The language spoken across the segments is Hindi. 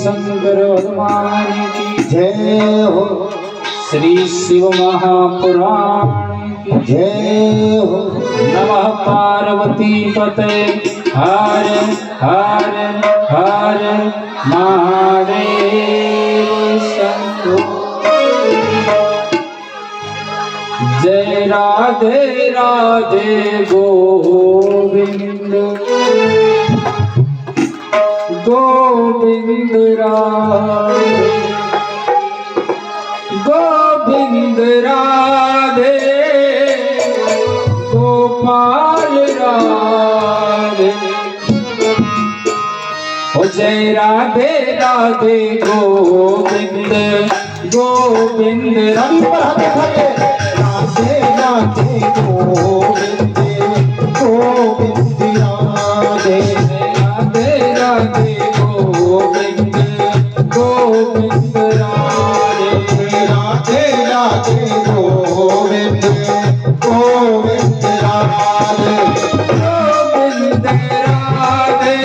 शंकर भगवान की जय हो। श्री शिव महापुराण की जय हो। नमः पार्वती पते हर हर हर महादेव शंभो। जय राधे राधे गोविंद गोविंद राधे गोविंद राधे गोपाल राधे। ओ जय राधे राधे गोविंद गोविंद राधे राधे राधे गोविंद गोविंद राधे राधे राधे गोविंद गोविंद राधे राधे राधे गोविंद गोविंद राधे गोविंद राधे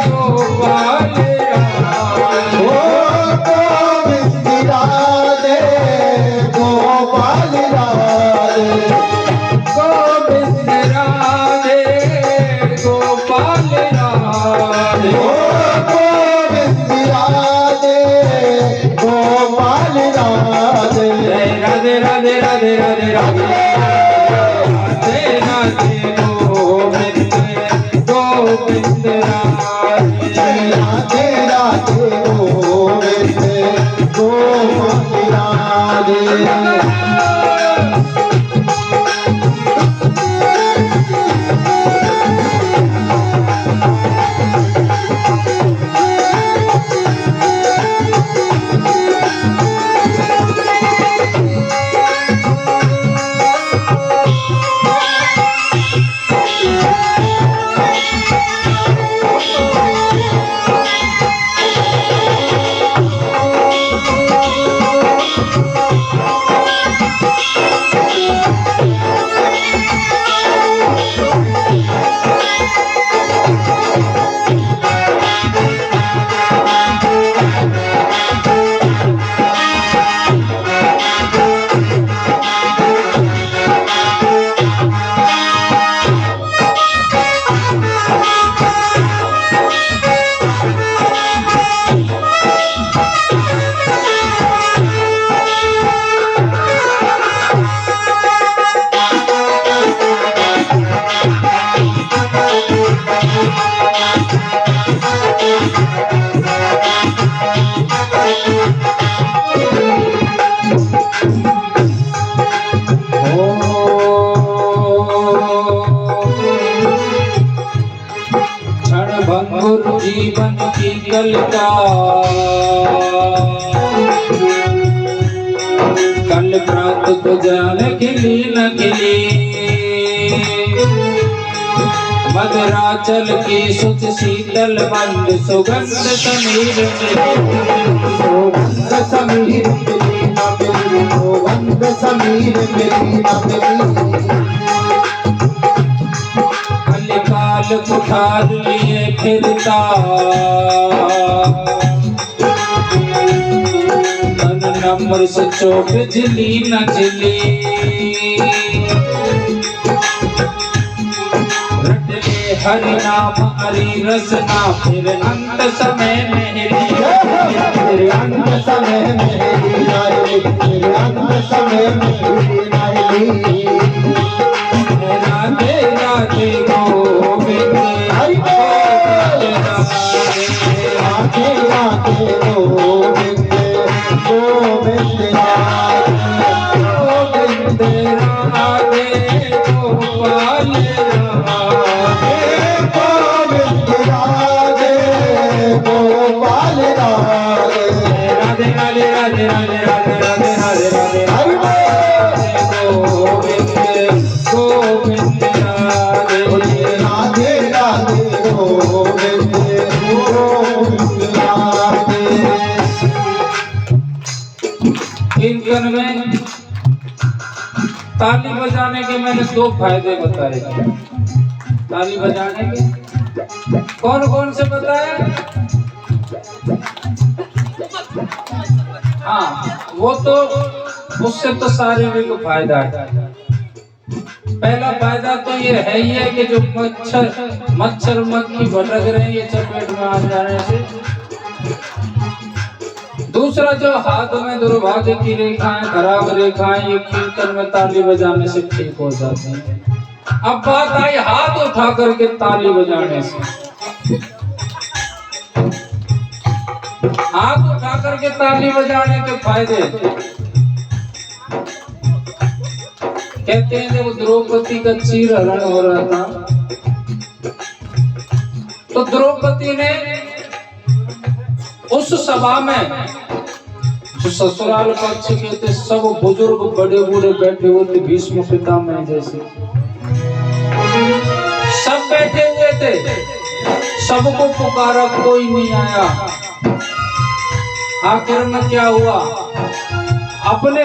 गोपाल राधे गोविंद राधे गोपाल राधे गोविंद राधे गोपाल राधे गोविंद राधे गोपाल राधे। राधे राधे राधे राधे राधे राधे गोविंद गोविंद राधे राधे राधे गोविंद गोविंद राधे। जीवन की कलका कल प्रात को जान खिली न खिली मदराचल की सुख शीतल मंद सुगंध समीर सुगंध समीर सुगंध समीर काल कुठार लिए फिरता मन नम्र से चोट झिली न झिली रट ले हरि नाम हरि रसना फिर अंत समय में फिर अंत समय में फिर अंत समय में राधे राधे गोविंद राधे राधे गोविंद गोविंद गोविंद राधे गोपाल राधे गोविंद राधे गोपाल राधे राधे राधे राधे राधे राधे राधे राधे राधे गोविंद गोविंद राधे राधे राधे गोविंद गोविंद राधे। कीर्तन में ताली बजाने के मैंने 2 फायदे बताए। ताली बजाने के कौन कौन से बताए? हाँ वो तो उससे तो शारीरिक फायदा है। पहला फायदा तो ये है ही है कि जो मच्छर मक्खी भटक रहे हैं ये चपेट में आ जाने से। दूसरा जो हाथ में दुर्भाग्य की रेखाएं खराब रेखाएं ये कीर्तन में ताली बजाने से ठीक हो जाती हैं। अब बात आई हाथ उठा करके ताली बजाने से। हाथ उठा करके ताली बजाने के फायदे कहते हैं जब द्रौपदी का चीर हरण हो रहा था तो द्रौपदी ने उस सभा में जो ससुराल पक्ष के थे सब बुजुर्ग बड़े बूढ़े बैठे हुए थे, भीष्म पितामह जैसे सब बैठे हुए थे, सबको पुकारा कोई नहीं आया। आखिर में क्या हुआ, अपने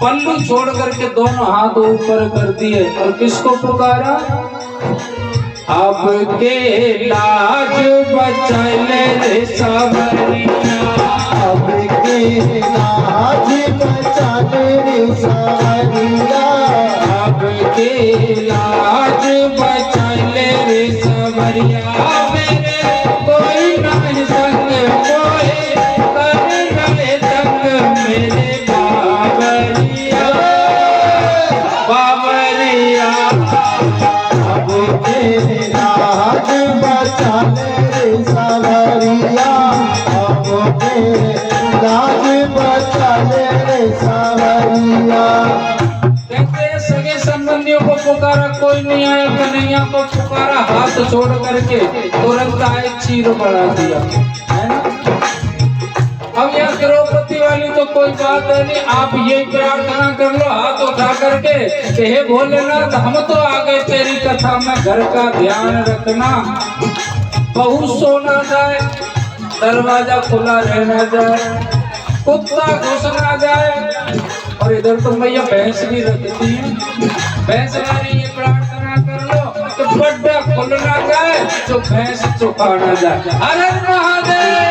पल्लू छोड़ करके दोनों हाथ ऊपर कर दिए और किसको पुकारा, आपके लाज बचाले रे सावरिया, आपके लाज बचाले रे सावरिया, आपके लाज बचाले रे सावरिया। मेरे कोई नहीं संग कोई कर रहे संग मेरे बाबरिया, बाबरिया आपके लाज बचाले रे सावरिया, आपके लाज बचाले रे सावरिया। कहते सगे संबंधियों को पुकारा कोई नहीं आया, कन्हैया को पुकारा हाथ छोड़ करके तुरंत आए चीर बढ़ा दिया, है ना। अब यह द्रौपदी वाली तो कोई बात है नहीं, आप ये प्रार्थना कर लो हाथ उठा करके कि हे भोलेनाथ हम तो आ गए तेरी कथा में, घर का ध्यान रखना, बहू सो ना जाए, दरवाजा खुला रहना जाए, कुत्ता घुस ना जाए। और इधर तो मैया भैंस भी रखती है, भैंस वाली ये प्रार्थना कर लो तो बड्डा खुल ना जाए, जो भैंस चुका ना जाए। हर हर महादेव।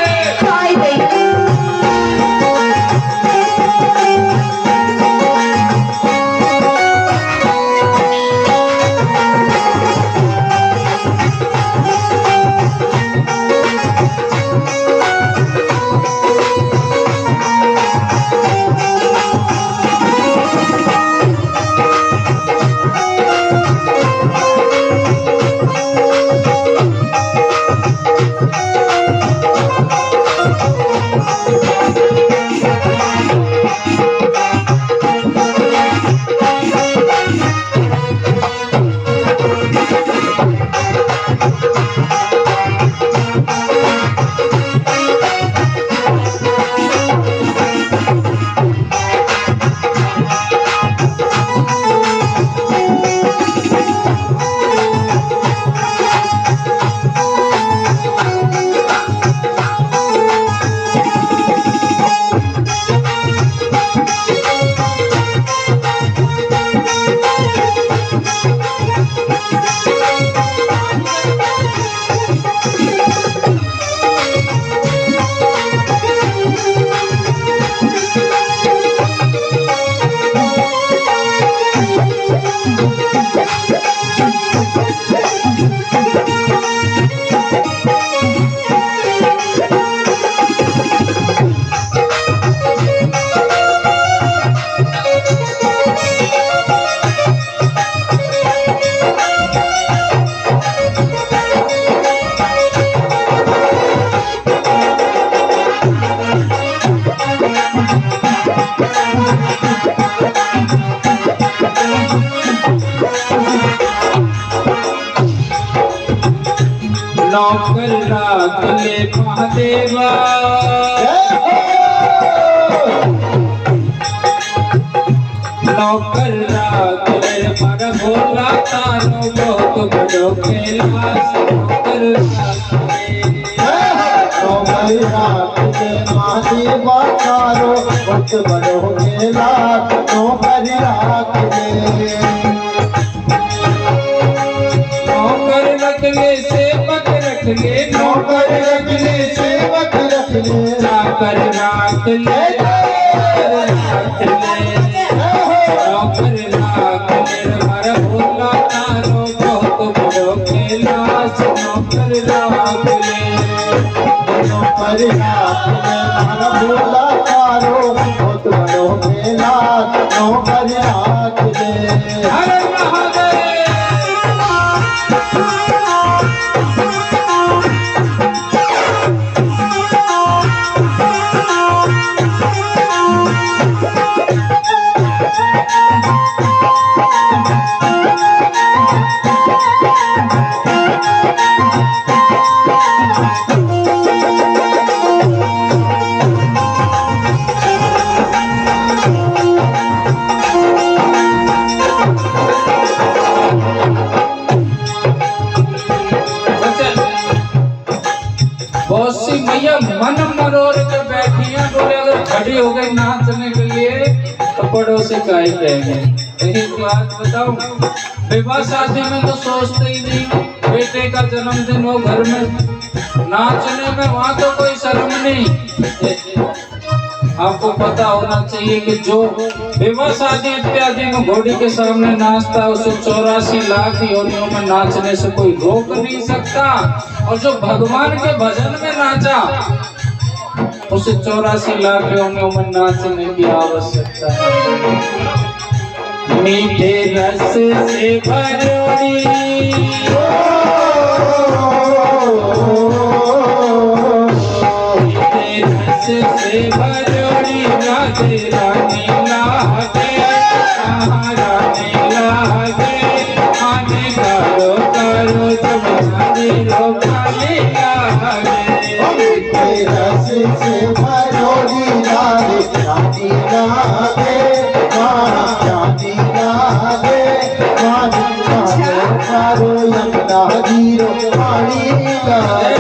नौकर रात ले महादेवा, नौकर रात ले मर भोला तारो बहुत बड़ो कैलाश, नौकर रात ले महादेवा तारो बहुत बड़ो कैलाश, नौकर रात ले नौकर रखने से पग रखने, नौकर रखने से ले नाथ ले नौकर नाथ ले हमारा भोला तारो बहुत बड़ो कैलाश नौकर नाथ ले नौकर नाथ ले हमारा भोला तारो बहुत बड़ो कैलाश नौकर नाथ ले हर महादेव बहुत सी मैया मन मरोड़ के बैठी हैं बोले अगर खड़ी हो गई नाचने के लिए तो पड़ोसी का ही कहेंगे। एक बात बताऊं, विवाह शादी में तो सोचते ही नहीं, बेटे का जन्मदिन हो घर में नाचने में वहां तो कोई शर्म नहीं। आपको पता होना चाहिए कि जो विवाह शादी इत्यादि में घोड़ी के सामने नाचता है उसे 84 लाख योनियों में नाचने से कोई रोक नहीं सकता, और जो भगवान के भजन में नाचा उसे 84 लाख योनियों में नाचने की आवश्यकता है। मीठे रस से भरोड़ी मीठे रस से भरोड़ी राधे रानी लागे रानी लागे आने करो करो तुम्हारी रोकाली लागे रस से भरोड़ी लागे रानी लागे रानी लागे मारो यमुना जीरो पानी लागे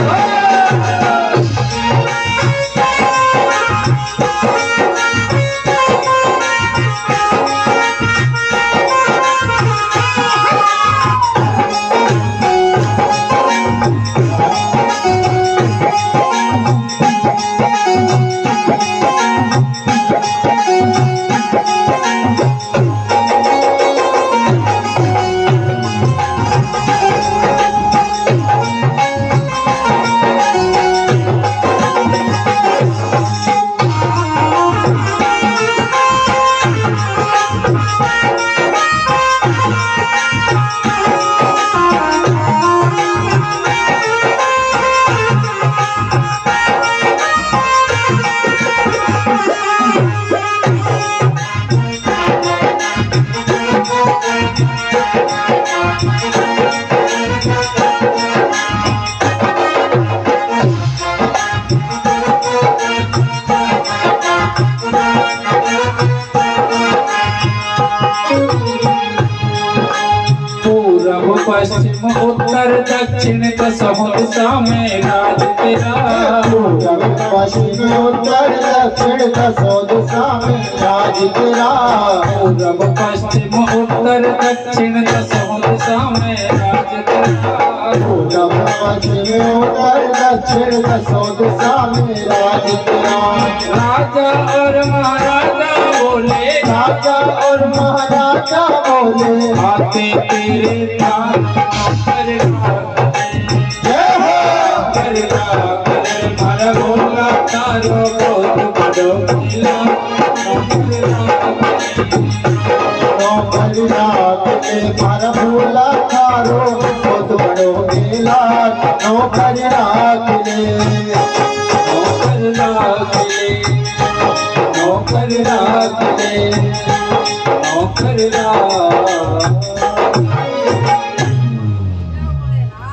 पश्चिम उत्तर दक्षिण दसों दिशा में राज तेरा पश्चिम उत्तर दक्षिण दसों दिशा में राज तेरा पूरब पश्चिम उत्तर दक्षिण दसों दिशा में राज तेरा पूरब पश्चिम उत्तर दक्षिण दसों दिशा में राज तेरा राजा और महाराजा बोले राजा और महाराजा बोले आते तेरे तान जय हो मारा भोला तारो बहुत बड़ो किला नौकर नाथ ले मारा भोला तारो बहुत बड़ो मेला नौकर नाथ ले नौकर नाथ ले नौकर नाथ ले नौकर नाथ।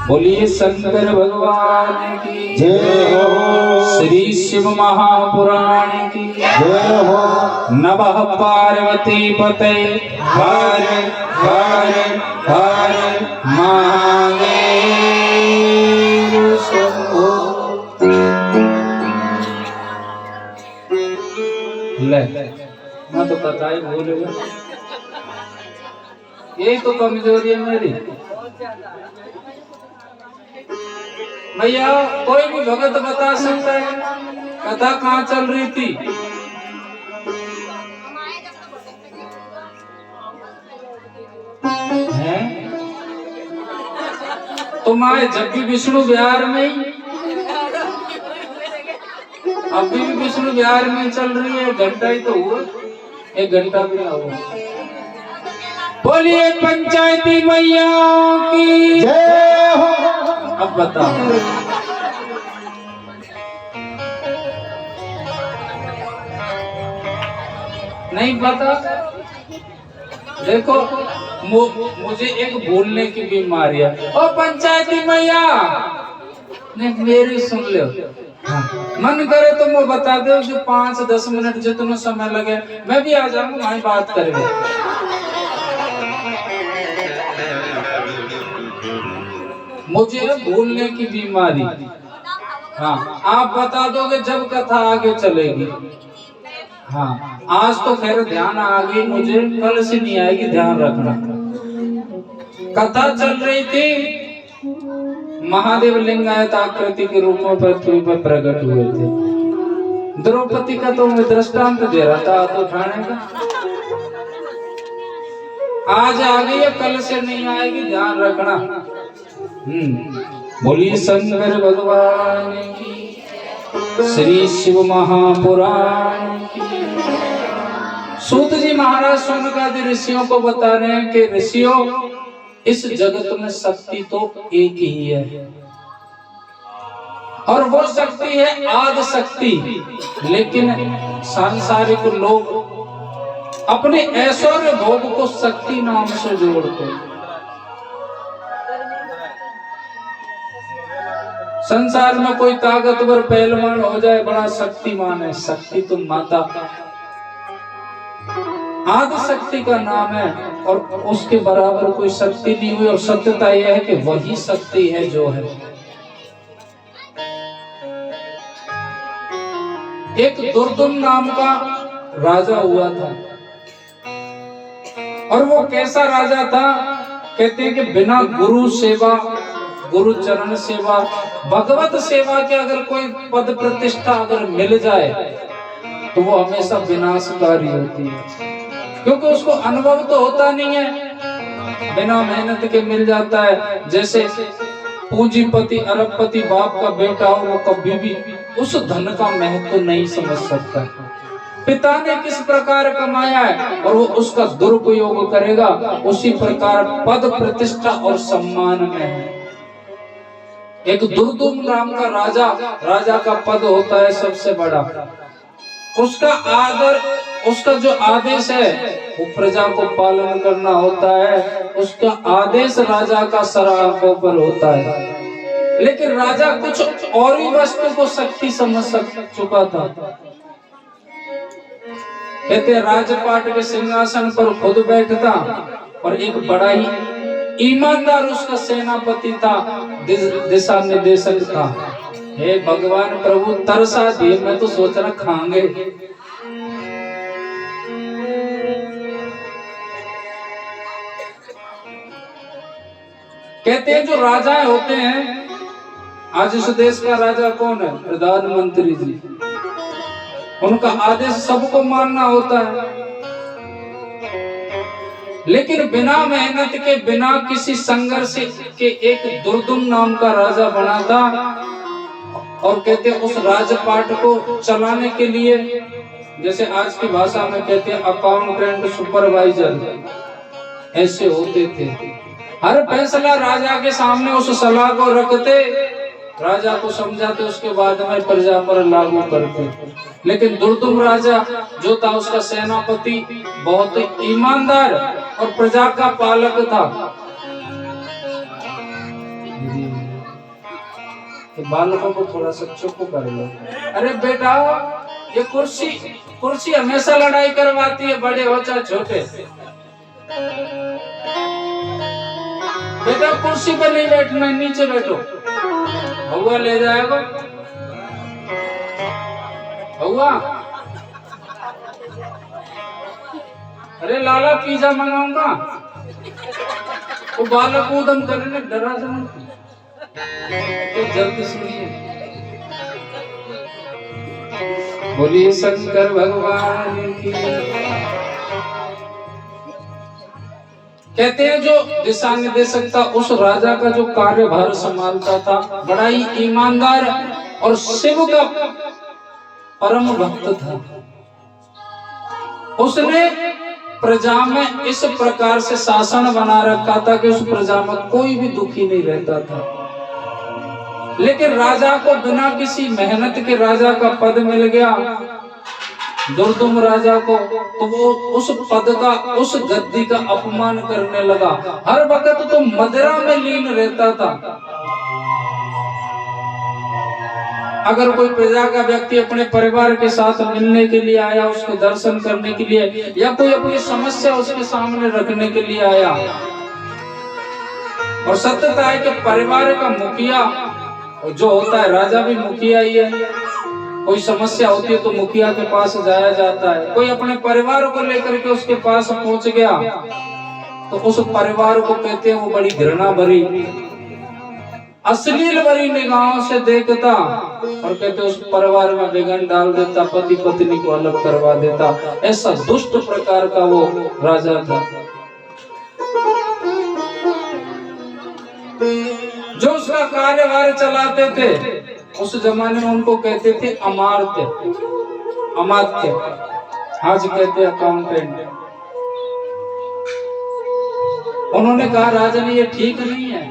बोलिए शंकर भगवान की जय हो श्री शिव महापुराण की जय हो नमः पार्वती पते हर हर हर महादेव शंभो। ले मैं तो पता ही भूल गया, यही तो कमजोरी है मेरी। भैया कोई भी भगत बता सकता है कथा कहाँ चल रही थी। तुम आए जब भी विष्णु विहार में ही, अभी भी विष्णु विहार में चल रही है। 1 घंटा ही तो हुआ, 1 घंटा भी ना हुआ। बोलिए पंचायती मैया की जय हो। अब बताओ, नहीं पता? देखो मुझे एक भूलने की बीमारी है। ओ पंचायती मैया, नहीं मेरी सुन लो। हाँ। मन करे तो मैं बता दो कि 5-10 मिनट जितना समय लगे मैं भी आ जाऊंगा, वहीं बात करेंगे। मुझे भूलने की बीमारी। हाँ, आप बता दोगे जब कथा आगे चलेगी। हाँ, आज तो खैर ध्यान आ गई मुझे, कल से नहीं आएगी, ध्यान रखना। कथा चल रही थी, महादेव लिंगायत आकृति के रूप में पृथ्वी पर प्रकट हुए थे। द्रौपदी का तो मैं दृष्टांत दे रहा था तो उठाने का। आज आ गई है, कल से नहीं आएगी, ध्यान रखना। बोलिए शंकर भगवान की, श्री शिव महापुराण की। सूत जी महाराज शौनकादि ऋषियों को बता रहे हैं कि ऋषियों, इस जगत में शक्ति तो एक ही है, और वो शक्ति है आदि शक्ति। लेकिन सांसारिक लोग अपने ऐश्वर्य भोग को शक्ति नाम से जोड़ते। संसार में कोई ताकतवर पहलवान हो जाए, बड़ा शक्तिमान है, शक्ति तो माता आदि शक्ति का नाम है, और उसके बराबर कोई शक्ति नहीं हुई। और सत्यता यह है कि वही शक्ति है जो है। एक दुर्दुम नाम का राजा हुआ था, और वो कैसा राजा था? कहते हैं कि बिना गुरु सेवा, गुरु चरण सेवा, भगवत सेवा के अगर कोई पद प्रतिष्ठा अगर मिल जाए तो वो हमेशा विनाशकारी होती है, क्योंकि उसको अनुभव तो होता नहीं है, बिना मेहनत के मिल जाता है। जैसे पूंजीपति अरबपति बाप का बेटा हो, वो कभी भी उस धन का महत्व नहीं समझ सकता। पिता ने किस प्रकार कमाया है और वो उसका दुरुपयोग करेगा, उसी प्रकार पद प्रतिष्ठा और सम्मान में है। एक दुर्दुम नाम का राजा, राजा का पद होता है सबसे बड़ा। उसका आदर, उसका जो आदेश है वो प्रजा को पालन करना होता है। उसका आदेश राजा का सर आंखों पर होता है। लेकिन राजा कुछ और ही वस्तु को शक्ति समझ चुका था। कहते राजपाट के सिंहासन पर खुद बैठता, और एक बड़ा ही ईमानदार उसका सेनापति था, दिशा निर्देशक था। हे भगवान प्रभु तरसा दिए, मैं तो सोच रहा खाएंगे। कहते हैं जो राजाएं होते हैं, आज इस देश का राजा कौन है? प्रधानमंत्री जी। उनका आदेश सबको मानना होता है, लेकिन बिना मेहनत के, बिना किसी संघर्ष के एक दुर्दुम नाम का राजा बना था। और कहते हैं उस राजपाट को चलाने के लिए, जैसे आज की भाषा में कहते हैं अकाउंटेंट, सुपरवाइजर, ऐसे होते थे। हर फैसला राजा के सामने उस सलाह को रखते, राजा को समझाते, उसके बाद में प्रजा पर लागू करते। लेकिन दुर्दुम राजा जो था, उसका सेनापति बहुत ही ईमानदार और प्रजा का पालक था। तो बालकों को थोड़ा सा चुप कर लो। अरे बेटा, ये कुर्सी हमेशा लड़ाई करवाती है, बड़े हो चाहे छोटे। बेटा कुर्सी पर नहीं बैठना, नीचे बैठो। भौआ ले जाएगा, भौआ। अरे लाला पिज्जा मंगाऊंगा। वो बालक उदम करने डरा था, तो जल्दी सुनिए। बोलिए शंकर भगवान की। कहते हैं जो दिशा निर्देशक था उस राजा का जो कार्यभार संभालता था, बड़ा ही ईमानदार और शिव का परम भक्त था। उसने प्रजा में इस प्रकार से शासन बना रखा था कि उस प्रजा में कोई भी दुखी नहीं रहता था। लेकिन राजा को बिना किसी मेहनत के राजा का पद मिल गया, दुर्दुम राजा को, तो वो उस पद का, उस गद्दी का अपमान करने लगा। हर वक्त तो मदिरा में लीन रहता था। अगर कोई प्रजा का व्यक्ति अपने परिवार के साथ मिलने के लिए आया, उसके दर्शन करने के लिए, या कोई अपनी समस्या उसके सामने रखने के लिए आया, और सत्यता है कि परिवार का मुखिया जो होता है, राजा भी मुखिया ही है, कोई समस्या होती है तो मुखिया के पास जाया जाता है। कोई अपने परिवार को लेकर के उसके पास पहुंच गया तो उस परिवार को कहते हैं वो बड़ी घृणा भरी, अश्लील भरी निगाहों से देखता और कहते उस परिवार में विघन डाल देता, पति पत्नी को अलग करवा देता। ऐसा दुष्ट प्रकार का वो राजा था। जो उसका कार्यभार चलाते थे उस जमाने में उनको कहते थे अमात्य, अमात्य, आज कहते अकाउंटेंट। उन्होंने कहा राजन ये ठीक नहीं है,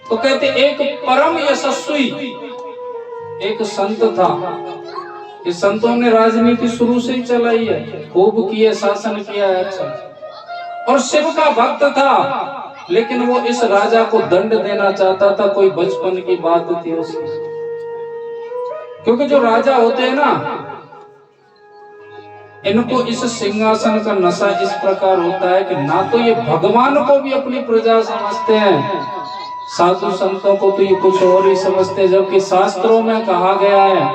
तो कहते एक परम यशस्वी एक संत था। ये संतों ने राजनीति शुरू से ही चलाई है, खूब किए, शासन किया है अच्छा, और शिव का भक्त था। लेकिन वो इस राजा को दंड देना चाहता था, कोई बचपन की बात थी उसकी। क्योंकि जो राजा होते हैं ना, इनको इस सिंहासन का नशा इस प्रकार होता है कि ना तो ये भगवान को भी अपनी प्रजा समझते हैं, साधु संतों को तो ये कुछ और ही समझते हैं। जबकि शास्त्रों में कहा गया है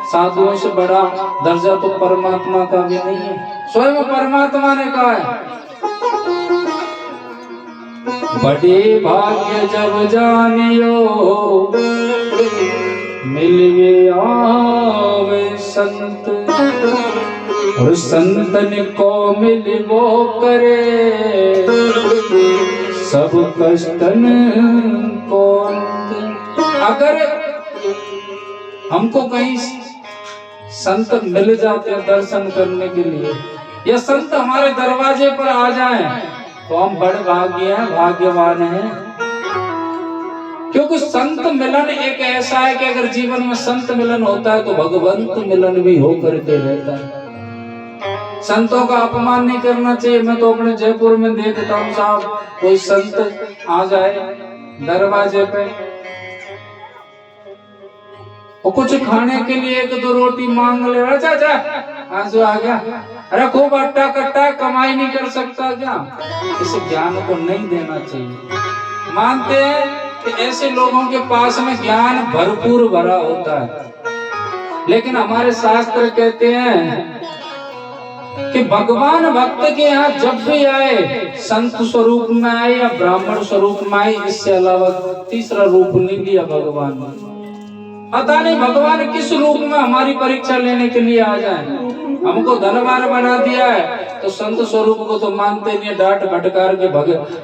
साधुओं से बड़ा दर्जा तो परमात्मा का भी नहीं है। स्वयं परमात्मा ने कहा है बड़े भाग्य जब जानियो मिल गया वे संत, और संतन को मिल वो करे सब कष्टन को। अगर हमको कहीं संत मिल जाते हैं दर्शन करने के लिए, या संत हमारे दरवाजे पर आ जाएं, तो हम बड़े भाग्य हैं, भाग्यवान हैं। क्योंकि संत मिलन एक ऐसा है कि अगर जीवन में संत मिलन होता है तो भगवंत मिलन भी होकर के रहता है। संतों का अपमान नहीं करना चाहिए। मैं तो अपने जयपुर में देखता हूँ साहब, कोई संत आ जाए दरवाजे पे, वो कुछ खाने के लिए एक दो रोटी मांग ले, अच्छा आज आ गया, अरे खूब अट्टा कट्टा, कमाई नहीं कर सकता क्या? इस ज्ञान को नहीं देना चाहिए। मानते हैं कि ऐसे लोगों के पास में ज्ञान भरपूर भरा होता है, लेकिन हमारे शास्त्र कहते हैं कि भगवान भक्त के यहाँ जब भी आए, संत स्वरूप में आए या ब्राह्मण स्वरूप में आए, इससे अलावा तीसरा रूप नहीं लिया भगवान ने। पता नहीं भगवान किस रूप में हमारी परीक्षा लेने के लिए आ जाए। हमको धनवान बना दिया है तो संत स्वरूप को तो मानते नहीं, डांट भटकार के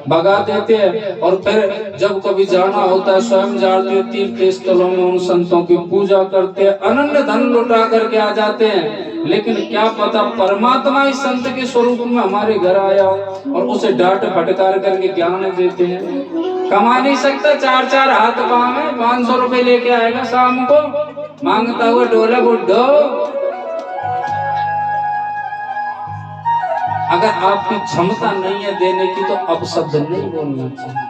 भगा देते हैं। और फिर जब कभी जाना होता है स्वयं जाते हैं तीर्थ स्थलों में, उन संतों की पूजा करते हैं, अनन्य धन लुटा करके आ जाते हैं। लेकिन क्या पता परमात्मा इस संत के स्वरूप में हमारे घर आया और उसे डांट फटकार करके ज्ञान देते हैं। कमा नहीं सकता, चार चार हाथ पांव में 500 रुपए लेके आएगा शाम को, मांगता हुआ डोला बुड्ढो। अगर आपकी क्षमता नहीं है देने की तो अपशब्द नहीं बोलना चाहिए,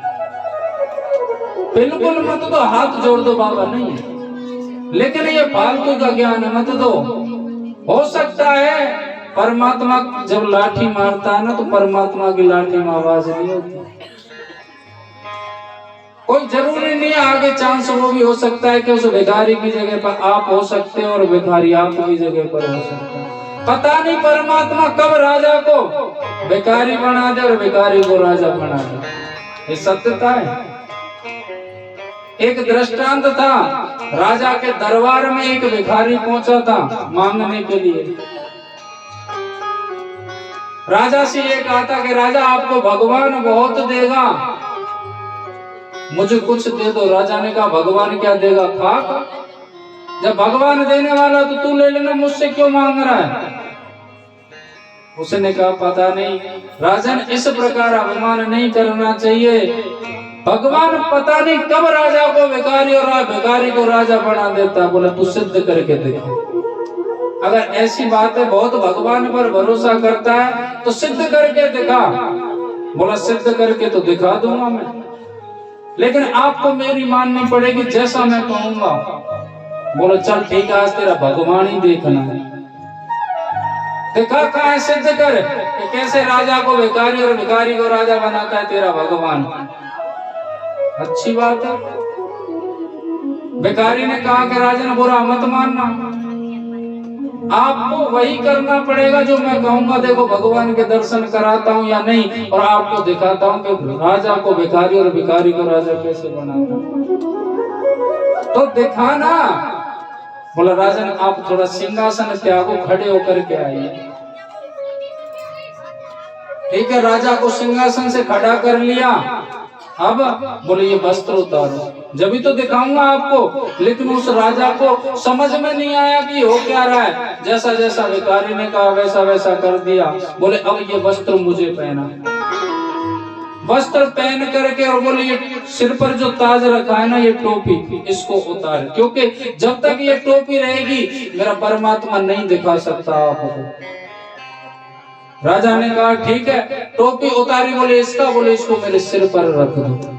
बिल्कुल मत दो, हाथ जोड़ दो बाबा नहीं है, लेकिन ये फालतू का ज्ञान मत दो। हो सकता है परमात्मा जब लाठी मारता है ना तो परमात्मा की लाठी में आवाज नहीं होती। कोई जरूरी नहीं है, आगे चांस वो भी हो सकता है कि उस भिखारी की जगह पर आप हो सकते हैं और भिखारी आपकी जगह पर हो सकता है। पता नहीं परमात्मा कब राजा को भिखारी बना दे और भिखारी को राजा बना दे। ये सत्यता है। एक दृष्टांत था, राजा के दरबार में एक भिखारी पहुंचा था मांगने के लिए। राजा से ये कहा था कि राजा आपको भगवान बहुत देगा, मुझे कुछ दे दो। राजा ने कहा भगवान क्या देगा, खाक। जब भगवान देने वाला तो तू ले लेना, मुझसे क्यों मांग रहा है। उसने कहा पता नहीं राजन, इस प्रकार अभिमान नहीं करना चाहिए। भगवान पता नहीं कब राजा को भिखारी और भिखारी को राजा बना देता। बोला तू सिद्ध करके दिखा। अगर ऐसी बात है, बहुत भगवान पर भरोसा करता है तो सिद्ध करके दिखा। बोला सिद्ध करके तो दिखा दूंगा मैं, लेकिन आपको मेरी माननी पड़ेगी जैसा मैं कहूंगा। बोला चल ठीक है, आज तेरा भगवान ही देखना है। देखा कहाँ सिद्ध कर कि कैसे राजा को भिखारी और भिखारी को राजा बनाता है तेरा भगवान। अच्छी बात है। भिखारी ने कहा कि राजन बुरा मत मानना, आपको वही करना पड़ेगा जो मैं कहूंगा। देखो भगवान के दर्शन कराता हूँ या नहीं, और आपको दिखाता हूँ कि राजा को भिखारी और भिखारी को राजा कैसे बनाता, तो दिखाना। बोला राजन आप थोड़ा सिंहासन त्यागो, खड़े होकर के आइए। ठीक है, राजा को सिंहासन से खड़ा कर लिया। अब बोले ये वस्त्र उतारो, जब तो दिखाऊंगा आपको। लेकिन उस राजा को समझ में नहीं आया कि हो क्या रहा है। जैसा जैसा भिखारी ने कहा वैसा वैसा कर दिया। बोले अब ये वस्त्र मुझे पहना। वस्त्र पहन करके और बोले ये सिर पर जो ताज रखा है ना, ये टोपी, इसको उतार, क्योंकि जब तक ये टोपी रहेगी मेरा परमात्मा नहीं दिखा सकता आपको। राजा ने कहा ठीक है, टोपी उतारी। बोले इसका, बोले इसको मेरे सिर पर रख दो।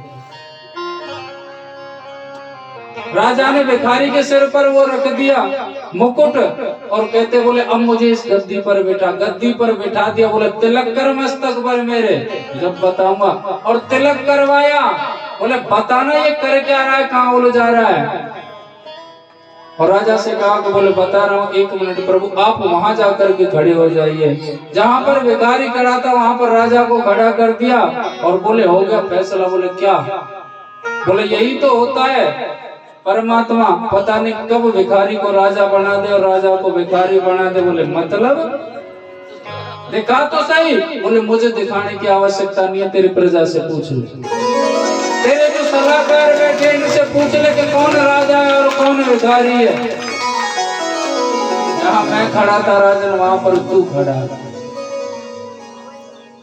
राजा ने भिखारी के सिर पर वो रख दिया मुकुट, और कहते बोले अब मुझे इस गद्दी पर बैठा। गद्दी पर बैठा दिया। बोले तिलक कर मस्तक पर मेरे, जब बताऊंगा। और तिलक करवाया। बोले बताना ये कर क्या रहा है, कहाँ उलझ जा रहा है। और राजा से कहा कि बोले बता रहा हूँ, 1 मिनट प्रभु आप वहां जाकर के खड़े हो जाइए। जहां पर भिखारी खड़ा था वहां पर राजा को खड़ा कर दिया और बोले हो गया फैसला। बोले क्या। बोले यही तो होता है, परमात्मा पता नहीं कब भिखारी को राजा बना दे और राजा को भिखारी बना दे। बोले मतलब दिखा तो सही। बोले मुझे दिखाने की आवश्यकता नहीं है, तेरी प्रजा से पूछ ले, तेरे जो सलाहकार बैठे इनसे पूछ ले कि कौन राजा है और कौन भिखारी है। जहां मैं खड़ा था राजन, वहां पर तू खड़ा।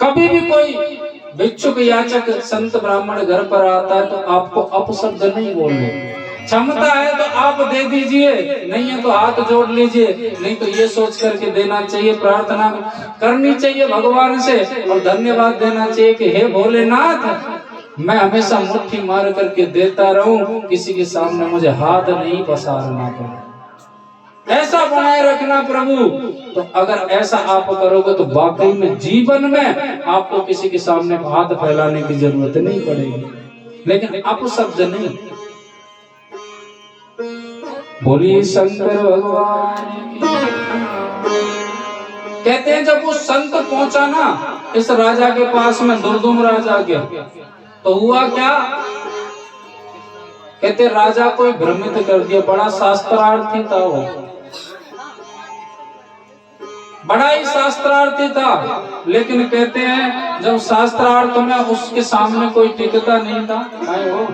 कभी भी कोई भिक्षुक याचक संत ब्राह्मण घर पर आता है तो आपको अपशब्द नहीं बोलने। क्षमता है तो आप दे दीजिए, नहीं है तो हाथ जोड़ लीजिए। नहीं तो ये सोच करके देना चाहिए, प्रार्थना करनी चाहिए भगवान से और धन्यवाद देना चाहिए कि हे भोलेनाथ, मैं हमेशा मुट्ठी मार करके देता रहूं, किसी के सामने मुझे हाथ नहीं पसारना पड़े। ऐसा बनाए रखना प्रभु। तो अगर ऐसा आप करोगे तो वाकई में जीवन में आपको किसी के सामने हाथ फैलाने की जरूरत नहीं पड़ेगी। लेकिन अपशब्द नहीं। बोलिए शंकर भगवान की। कहते हैं जब वो संत पहुंचा ना इस राजा के पास में, दुर्दुम राजा के, तो हुआ क्या। कहते राजा को भ्रमित कर दिया। बड़ा शास्त्रार्थी था वो, बड़ा ही शास्त्रार्थी था। लेकिन कहते हैं जब शास्त्रार्थ में उसके सामने कोई टिकता नहीं था। वो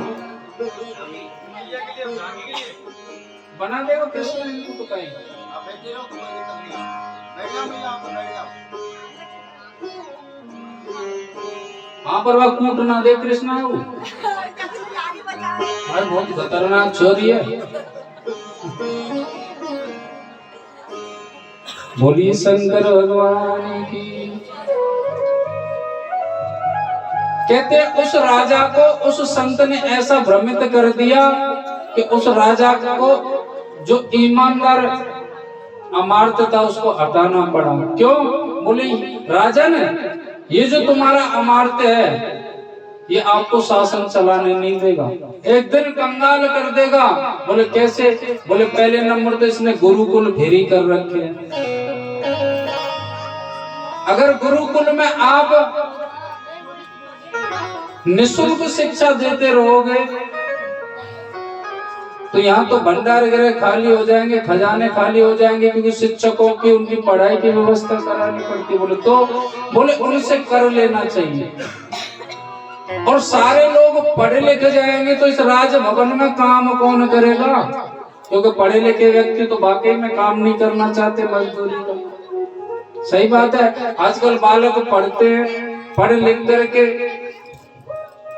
बना देगा कृष्ण इनको तो कहीं। वहां पर वह कूट ना दे कृष्णा है वो। बहुत खतरनाक छोरी है। बोलिए शंकर भगवान की। कहते उस राजा को उस संत ने ऐसा भ्रमित कर दिया कि उस राजा को जो ईमानदार अमार्त था उसको हटाना पड़ा। क्यों। बोले राजन, ये जो तुम्हारा अमार्त है ये आपको शासन चलाने नहीं देगा, एक दिन कंगाल कर देगा। बोले कैसे। बोले पहले नंबर तो इसने गुरुकुल फेरी कर रखे हैं। अगर गुरुकुल में आप निःशुल्क शिक्षा देते रहोगे तो यहाँ तो भंडार गृह खाली हो जाएंगे, खजाने खाली हो जाएंगे, क्योंकि शिक्षकों की उनकी पढ़ाई की व्यवस्था करानी पड़ती। बोले उनसे कर लेना चाहिए। और सारे लोग पढ़े लिखे जाएंगे तो इस राजभवन में काम कौन करेगा? क्योंकि पढ़े लिखे व्यक्ति तो वाकई में काम नहीं करना चाहते, मजदूरी का। सही बात है। आजकल बालक पढ़ते हैं, पढ़ लिख करके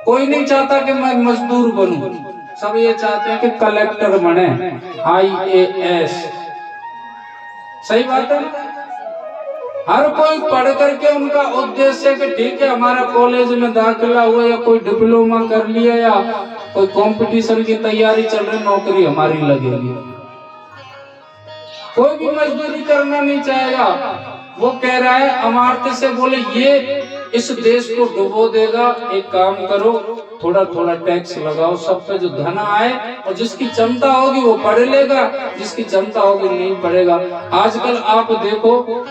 कोई नहीं चाहता कि मैं मजदूर बनूं, सब ये चाहते हैं कि कलेक्टर बने, IAS। सही बात है। हर कोई पढ़ करके उनका उद्देश्य है कि ठीक है हमारा कॉलेज में दाखिला हुआ या कोई डिप्लोमा कर लिया या कोई कंपटीशन की तैयारी चल रही, नौकरी हमारी लगेगी। कोई भी मजदूरी करना नहीं चाहेगा। वो कह रहा है अमार्त से, बोले ये इस देश को डुबो देगा। एक काम करो, थोड़ा थोड़ा टैक्स लगाओ सब पे, जो धन आए, और जिसकी क्षमता होगी वो पढ़ लेगा, जिसकी क्षमता होगी नहीं पढ़ेगा। आजकल आप देखो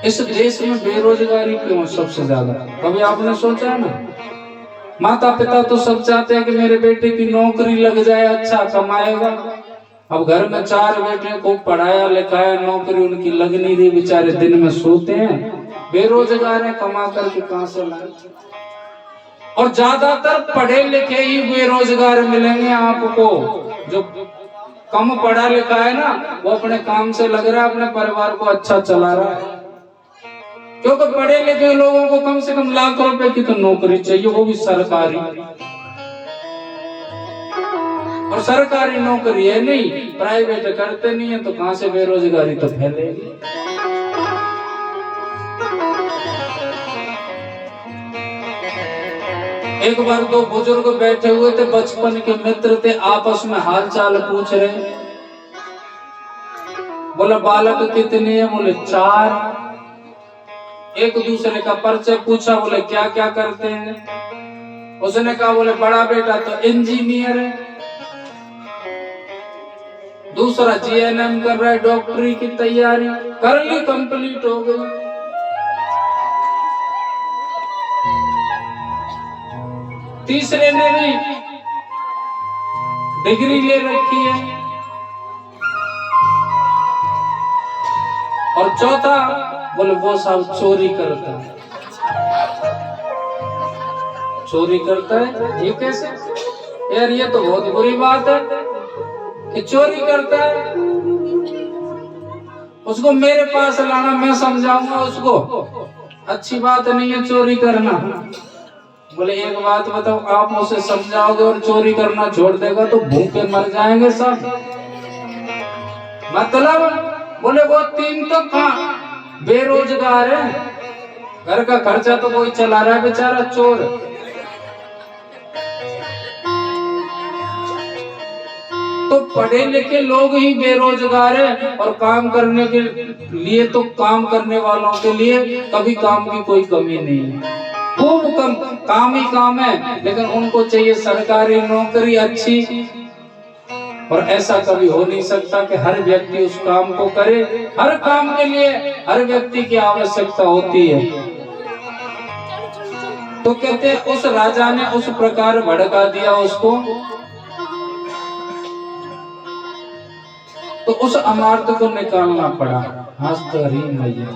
इस देश में बेरोजगारी क्यों सबसे ज्यादा? कभी आपने सोचा है ना? माता पिता तो सब चाहते हैं कि मेरे बेटे की नौकरी लग जाए, अच्छा कमाएगा। अब घर में 4 बेटे को पढ़ाया लिखाया, नौकरी उनकी लग नहीं रही, बेचारे दिन में सोते हैं, बेरोजगार है, कमा करके कहां से लाए? और ज्यादातर पढ़े लिखे ही बेरोजगार मिलेंगे आपको। जो कम पढ़ा लिखा है ना, वो अपने काम से लग रहा है, अपने परिवार को अच्छा चला रहा है। क्योंकि पढ़े लिखे लोगों को कम से कम लाख रुपए की तो नौकरी चाहिए, वो भी सरकारी। और सरकारी नौकरी है नहीं, प्राइवेट करते नहीं है, तो कहां से बेरोजगारी तो फैलेगी। एक बार 2 बुजुर्ग बैठे हुए थे, बचपन के मित्र थे, आपस में हाल चाल पूछ रहे। बोला बालक कितने हैं? बोले 4। एक दूसरे का परिचय पूछा, बोले क्या क्या करते हैं? उसने कहा बोले बड़ा बेटा तो इंजीनियर है, दूसरा GNM कर रहा है, डॉक्टरी की तैयारी कर ली, कंप्लीट हो गई। तीसरे ने भी डिग्री ले रखी है, और चौथा बोले वो साहब चोरी करता है। चोरी करता है? ये कैसे यार? ये तो बहुत बुरी बात है कि चोरी करता है। उसको मेरे पास लाना, मैं समझाऊंगा उसको, अच्छी बात नहीं है चोरी करना। बोले एक बात बताओ, आप उसे समझाओगे और चोरी करना छोड़ देगा तो भूखे मर जाएंगे सब। मतलब बोले वो 3 तो बेरोजगार है, घर का खर्चा तो कोई चला रहा है, बेचारा चोर। तो पढ़े लिखे लोग ही बेरोजगार है, और काम करने के लिए तो काम करने वालों के लिए कभी काम की कोई कमी नहीं है, खूब कम काम ही काम है, लेकिन उनको चाहिए सरकारी नौकरी अच्छी। और ऐसा कभी हो नहीं सकता कि हर व्यक्ति उस काम को करे। हर काम के लिए हर व्यक्ति की आवश्यकता होती है। तो कहते हैं उस राजा ने उस प्रकार भड़का दिया उसको, तो उस अमार्त को निकालना पड़ा। आज तो हरी मैया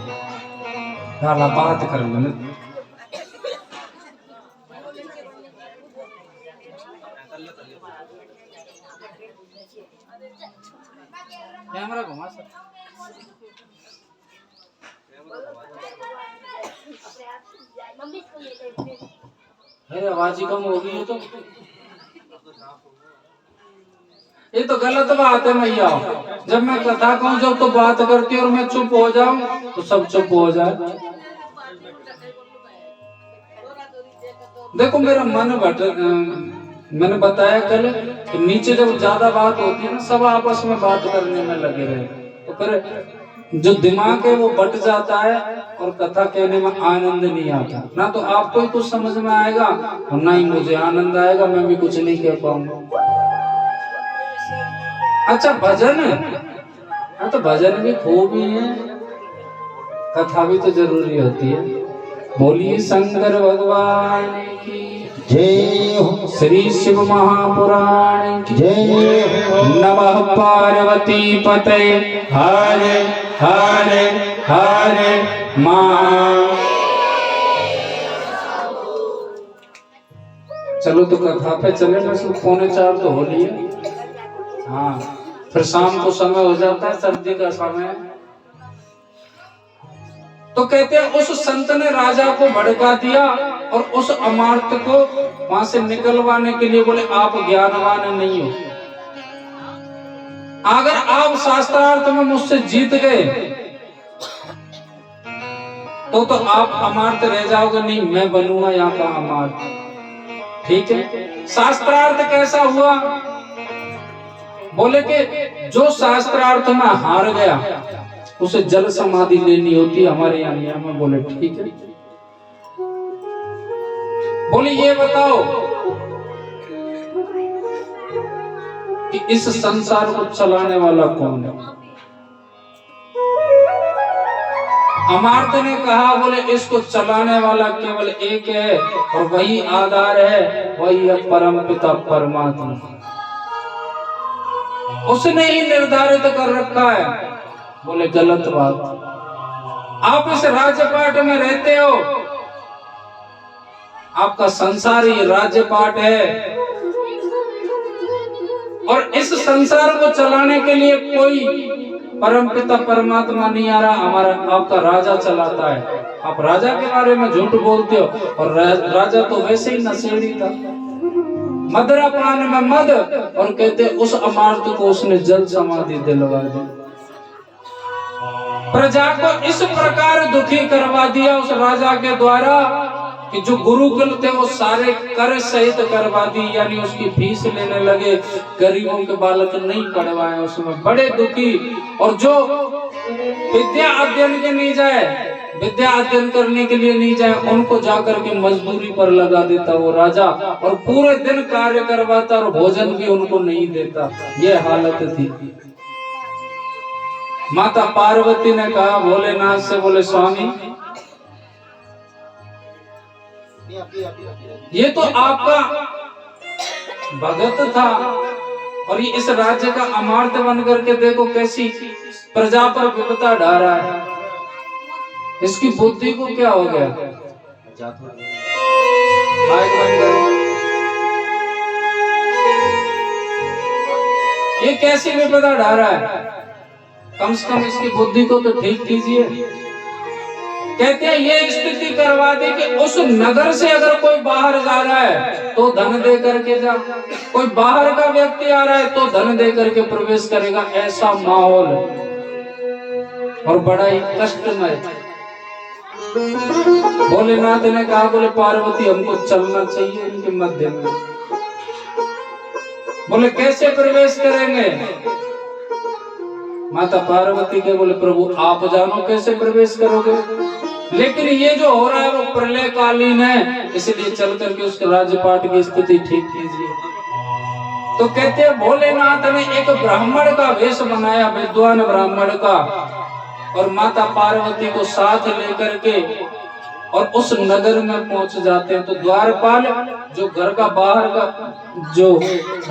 नाला बात कर लो। कैमरा घुमा सर। अरे आवाज ही कम हो गई है तो ये तो गलत बात है मैया। जब मैं कथा कहूँ जब तो बात करती और मैं चुप हो जाऊं तो सब चुप हो जाए। देखो मेरा मन मैंने बताया कल कि नीचे जब ज्यादा बात होती है ना, सब आपस में बात करने में लगे रहे, तो फिर जो दिमाग है वो बट जाता है और कथा कहने में आनंद नहीं आता। ना तो आपको ही कुछ समझ में आएगा और ना ही मुझे आनंद आएगा, मैं भी कुछ नहीं कह पाऊंगा। अच्छा भजन, हाँ तो भजन भी खूब ही है, कथा भी तो जरूरी होती है। बोलिए शंकर भगवान की। जय हो। श्री शिव महापुराण की जय हो। नमः पार्वती पते हरे हरे हरे महा। चलो तो कथा पे चले, बस 3:45 तो हो लिए। हाँ, फिर शाम को समय हो जाता है, सर्दी का समय। तो कहते हैं उस संत ने राजा को भड़का दिया और उस अमार्त को वहां से निकलवाने के लिए बोले आप ज्ञानवान नहीं हो, अगर आप शास्त्रार्थ में मुझसे जीत गए तो आप अमार्त रह जाओगे, नहीं मैं बनूंगा यहाँ का अमार्त। ठीक है, शास्त्रार्थ कैसा हुआ? बोले कि जो शास्त्रार्थ में हार गया उसे जल समाधि लेनी होती, हमारे यहाँ नियम में। बोले ठीक है। बोले ये बताओ कि इस संसार को चलाने वाला कौन है? अमार्त ने कहा बोले इसको चलाने वाला केवल एक है और वही आधार है, वही है परम पिता परमात्मा। उसने ही निर्धारित कर रखा है। बोले गलत बात, आप इस राज्यपाट में रहते हो, आपका संसार ही राज्यपाट है और इस संसार को चलाने के लिए कोई परम पिता परमात्मा नहीं आ रहा, हमारा आपका राजा चलाता है। आप राजा के बारे में झूठ बोलते हो, और राजा तो वैसे ही नशेड़ी था, मदरा पान में मद, और कहते उस अमार्त को उसने जल समाधि दिलवा दी। प्रजा को इस प्रकार दुखी करवा दिया उस राजा के द्वारा कि जो गुरुकुल थे वो सारे कर सहित करवा दी, यानी उसकी फीस लेने लगे, गरीबों के बालक नहीं पढ़वाए उसमें, बड़े दुखी। और जो विद्या अध्ययन के नहीं जाए, विद्या अध्ययन करने के लिए नहीं जाए, उनको जाकर के मजदूरी पर लगा देता वो राजा, और पूरे दिन कार्य करवाता और भोजन भी उनको नहीं देता। ये हालत थी। माता पार्वती ने कहा भोलेनाथ से, बोले स्वामी ये तो आपका भगत था और ये इस राज्य का अमार्त बन करके देखो कैसी प्रजा पर विपदा ढा रहा है, इसकी बुद्धि को क्या हो गया? ये कैसी विपदा ढा रहा है? कम से कम इसकी बुद्धि को तो ठीक कीजिए। कहते हैं ये स्थिति करवा दे कि उस नगर से अगर कोई बाहर जा रहा है तो धन दे करके जा, कोई बाहर का व्यक्ति आ रहा है तो धन दे करके प्रवेश करेगा, ऐसा माहौल और बड़ा ही कष्टमय। भोलेनाथ ने कहा बोले पार्वती हमको चलना चाहिए इनके मध्य में। बोले कैसे प्रवेश करेंगे? माता पार्वती के बोले प्रभु आप जानो कैसे प्रवेश करोगे, लेकिन ये जो हो रहा है वो प्रलय कालीन है, इसलिए चल करके उसके राज्यपाट की स्थिति ठीक कीजिए। तो कहते हैं भोलेनाथ ने एक ब्राह्मण का वेश बनाया, विद्वान ब्राह्मण का, और माता पार्वती को साथ लेकर के और उस नगर में पहुंच जाते हैं। तो द्वारपाल जो घर का बाहर का, जो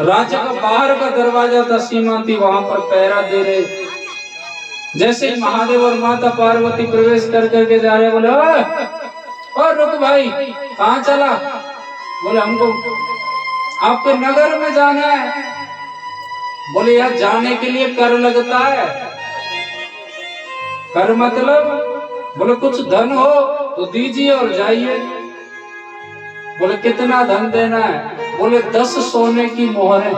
राज्य का बाहर का दरवाजा था, सीमा थी, वहां पर पहरा दे रहे। जैसे ही महादेव और माता पार्वती प्रवेश कर करके जा रहे, बोले और रुक भाई कहाँ चला? बोले हमको आपके नगर में जाना है। बोले यार जाने के लिए कर लगता है। कर मतलब? बोले कुछ धन हो तो दीजिए और जाइए। बोले कितना धन देना है? बोले 10 सोने की मोहरें,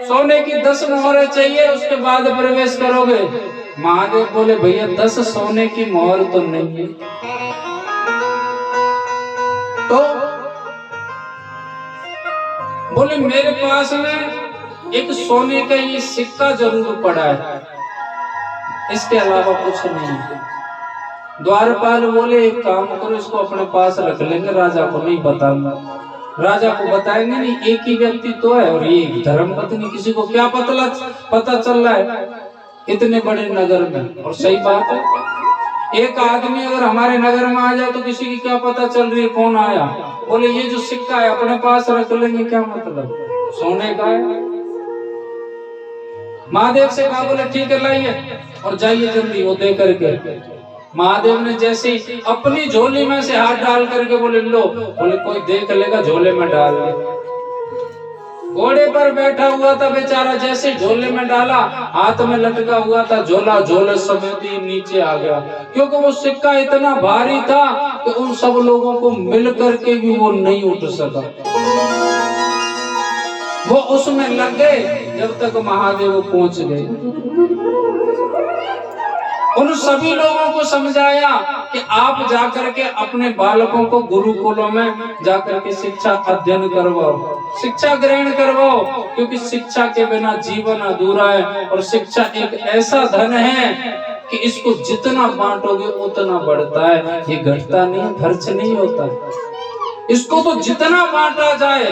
सोने की 10 मोहरें चाहिए, उसके बाद प्रवेश करोगे। महादेव बोले भैया 10 सोने की मोहर तो नहीं है। तो बोले मेरे पास में एक सोने का ये सिक्का जरूर पड़ा है, इसके अलावा कुछ नहीं है। द्वारपाल बोले एक काम करो, इसको अपने पास रख लेंगे, राजा को नहीं बताऊंगा। राजा को बताएंगे नहीं, एक ही व्यक्ति तो है और ये धर्म पत्नी, किसी को क्या पता चल रहा है इतने बड़े नगर में। और सही बात है, एक आदमी अगर हमारे नगर में आ जाए तो किसी की क्या पता चल रही है कौन आया। बोले ये जो सिक्का है अपने पास रख लेंगे, क्या मतलब, सोने का है। महादेव से कहा, बोले ठीक है लाइए और जाइए जल्दी। वो दे करके महादेव ने जैसे ही अपनी झोली में से हाथ डाल करके बोले लो, बोले कोई देख लेगा झोले में डाल ले। घोड़े पर बैठा हुआ था बेचारा, जैसे झोले में डाला, हाथ में लटका हुआ था झोला, झोले समेत ही नीचे आ गया, क्योंकि वो सिक्का इतना भारी था कि उन सब लोगों को मिल करके भी वो नहीं उठ सका। वो उसमें लग गए जब तक महादेव पहुंच गए। उन सभी लोगों को समझाया कि आप जाकर के अपने बालकों को गुरुकुलों में जाकर के शिक्षा अध्ययन करवाओ, शिक्षा ग्रहण करवाओ, क्योंकि शिक्षा के बिना जीवन अधूरा है। और शिक्षा एक ऐसा धन है कि इसको जितना बांटोगे उतना बढ़ता है, ये घटता नहीं, खर्च नहीं होता। इसको तो जितना बांटा जाए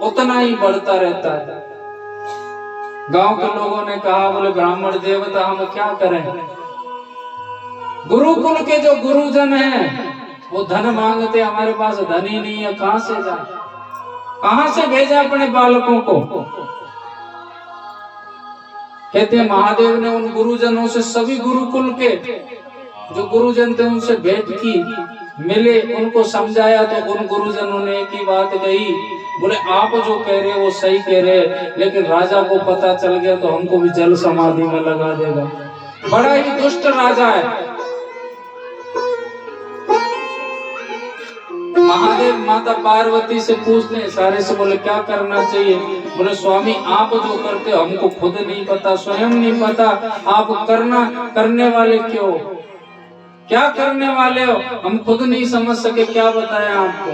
उतना ही बढ़ता रहता है। गांव के लोगों ने कहा, बोले ब्राह्मण देवता हम क्या करें, गुरुकुल के जो गुरुजन हैं वो धन मांगते, हमारे पास धन ही नहीं है, कहां से जाए, कहां से भेजा अपने बालकों को। कहते हैं महादेव ने उन गुरुजनों से, सभी गुरुकुल के जो गुरुजन थे उनसे भेंट की, मिले, उनको समझाया, तो उन गुरुजनों ने एक ही बात कही, बोले आप जो कह रहे वो सही कह रहे, लेकिन राजा को पता चल गया तो हमको भी जल समाधि में लगा देगा। बड़ा ही दुष्ट राजा है। महादेव माता पार्वती से पूछते हैं सारे से, बोले क्या करना चाहिए। बोले स्वामी आप जो करते हो हमको खुद नहीं पता, स्वयं नहीं पता, आप करने वाले क्यों, क्या करने वाले हो, हम खुद नहीं समझ सके, क्या बताया आपको,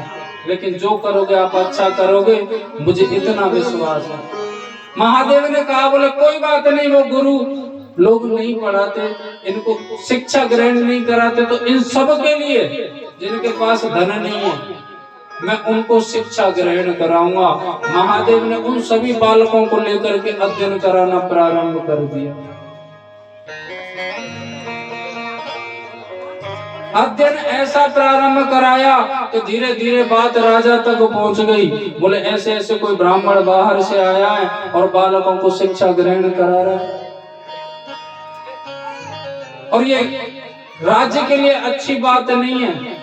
लेकिन जो करोगे आप अच्छा करोगे, मुझे इतना विश्वास है। महादेव ने कहा, बोले कोई बात नहीं, वो गुरु लोग नहीं पढ़ाते, इनको शिक्षा ग्रहण नहीं कराते, तो इन सब के लिए जिनके पास धन नहीं है मैं उनको शिक्षा ग्रहण कराऊंगा। महादेव ने उन सभी बालकों को लेकर के अध्ययन कराना प्रारंभ कर दिया। अध्ययन ऐसा प्रारंभ कराया कि धीरे धीरे बात राजा तक पहुंच गई। बोले ऐसे ऐसे कोई ब्राह्मण बाहर से आया है और बालकों को शिक्षा ग्रहण करा रहा है, और ये राज्य के लिए अच्छी बात नहीं है।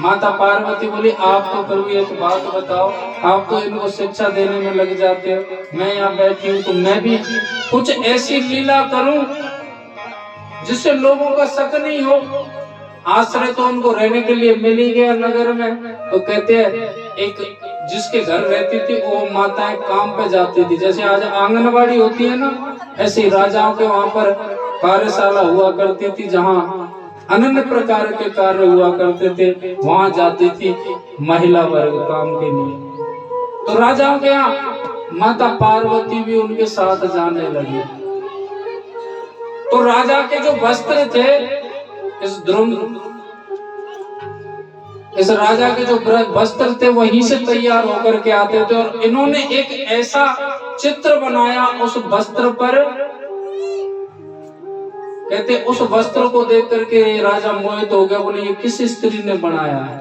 माता पार्वती बोली आप तो प्रभु एक बात बताओ, आप तो इनको शिक्षा देने में लग जाते हो, मैं यहाँ बैठी हूँ तो मैं भी कुछ ऐसी लीला करूं जिससे लोगों का शक नहीं हो। आश्रय तो उनको रहने के लिए मिल ही गया नगर में, तो कहते हैं एक जिसके घर रहती थी वो माताएं काम पे जाती थी, जैसे आज आंगनबाड़ी होती है ना, ऐसे राजाओं के वहां पर कार्यशाला हुआ करती थी, जहाँ अनन्य प्रकार के कार्य हुआ करते थे, वहां जाती थी महिला वर्ग काम के लिए। तो राजाओं के यहाँ माता पार्वती भी उनके साथ जाने लगी। तो राजा के जो वस्त्र थे, इस राजा के जो वस्त्र थे वहीं से तैयार होकर के आते थे, और इन्होंने एक ऐसा चित्र बनाया उस वस्त्र पर, कहते उस वस्त्र को देख करके राजा मोहित हो गया। बोले ये किस स्त्री ने बनाया है,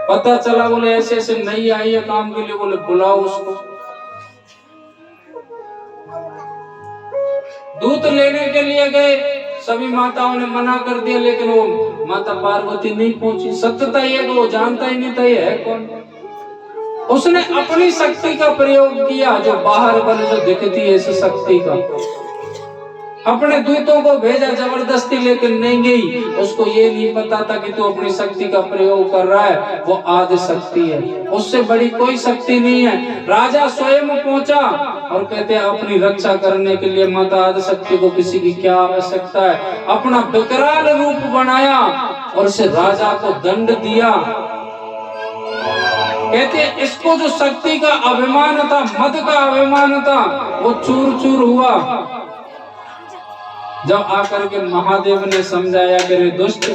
पता चला बोले ऐसे ऐसे नहीं आई है काम के लिए, बोले बुलाओ उसको। दूत लेने के लिए गए, सभी माताओं ने मना कर दिया, लेकिन वो माता पार्वती नहीं पहुंची। सत्यता ये कि वो जानता ही नहीं था ये है कौन। उसने अपनी शक्ति का प्रयोग किया, जो बाहर बने जो दिखती है इस शक्ति का, अपने दूतों को भेजा जबरदस्ती, लेकिन नहीं गई। उसको ये नहीं पता था कि तू अपनी शक्ति का प्रयोग कर रहा है, वो आदि शक्ति है, उससे बड़ी कोई शक्ति नहीं है। राजा स्वयं पहुंचा और कहते हैं अपनी रक्षा करने के लिए माता आदि शक्ति को किसी की क्या आवश्यकता है। अपना विकराल रूप बनाया और उसे राजा को दंड दिया। कहते हैं इसको जो शक्ति का अभिमान था, मद का अभिमान था, वो चूर चूर हुआ। जब आकर के महादेव ने समझाया कि रे दुष्ट,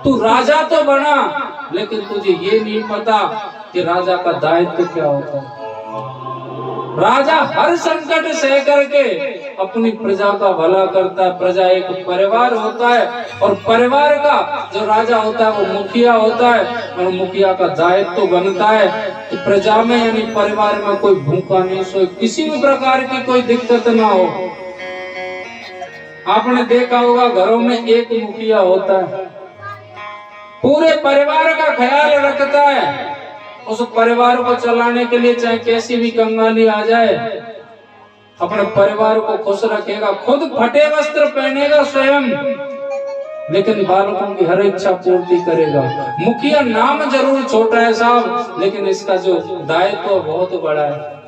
तू राजा तो बना, लेकिन तुझे ये नहीं पता कि राजा का दायित्व क्या होता है। राजा हर संकट सह करके अपनी प्रजा का भला करता है। प्रजा एक परिवार होता है और परिवार का जो राजा होता है वो मुखिया होता है और मुखिया का दायित्व तो बनता है कि प्रजा में यानी परिवार में कोई भूखा नहीं सोए, किसी भी प्रकार की कोई दिक्कत ना हो। आपने देखा होगा घरों में एक मुखिया होता है, पूरे परिवार का ख्याल रखता है। उस परिवार को चलाने के लिए चाहे कैसी भी कंगाली आ जाए, अपने परिवार को खुश रखेगा, खुद फटे वस्त्र पहनेगा स्वयं, लेकिन बालकों की हर इच्छा पूर्ति करेगा। मुखिया नाम जरूर छोटा है साहब, लेकिन इसका जो दायित्व बहुत बड़ा है।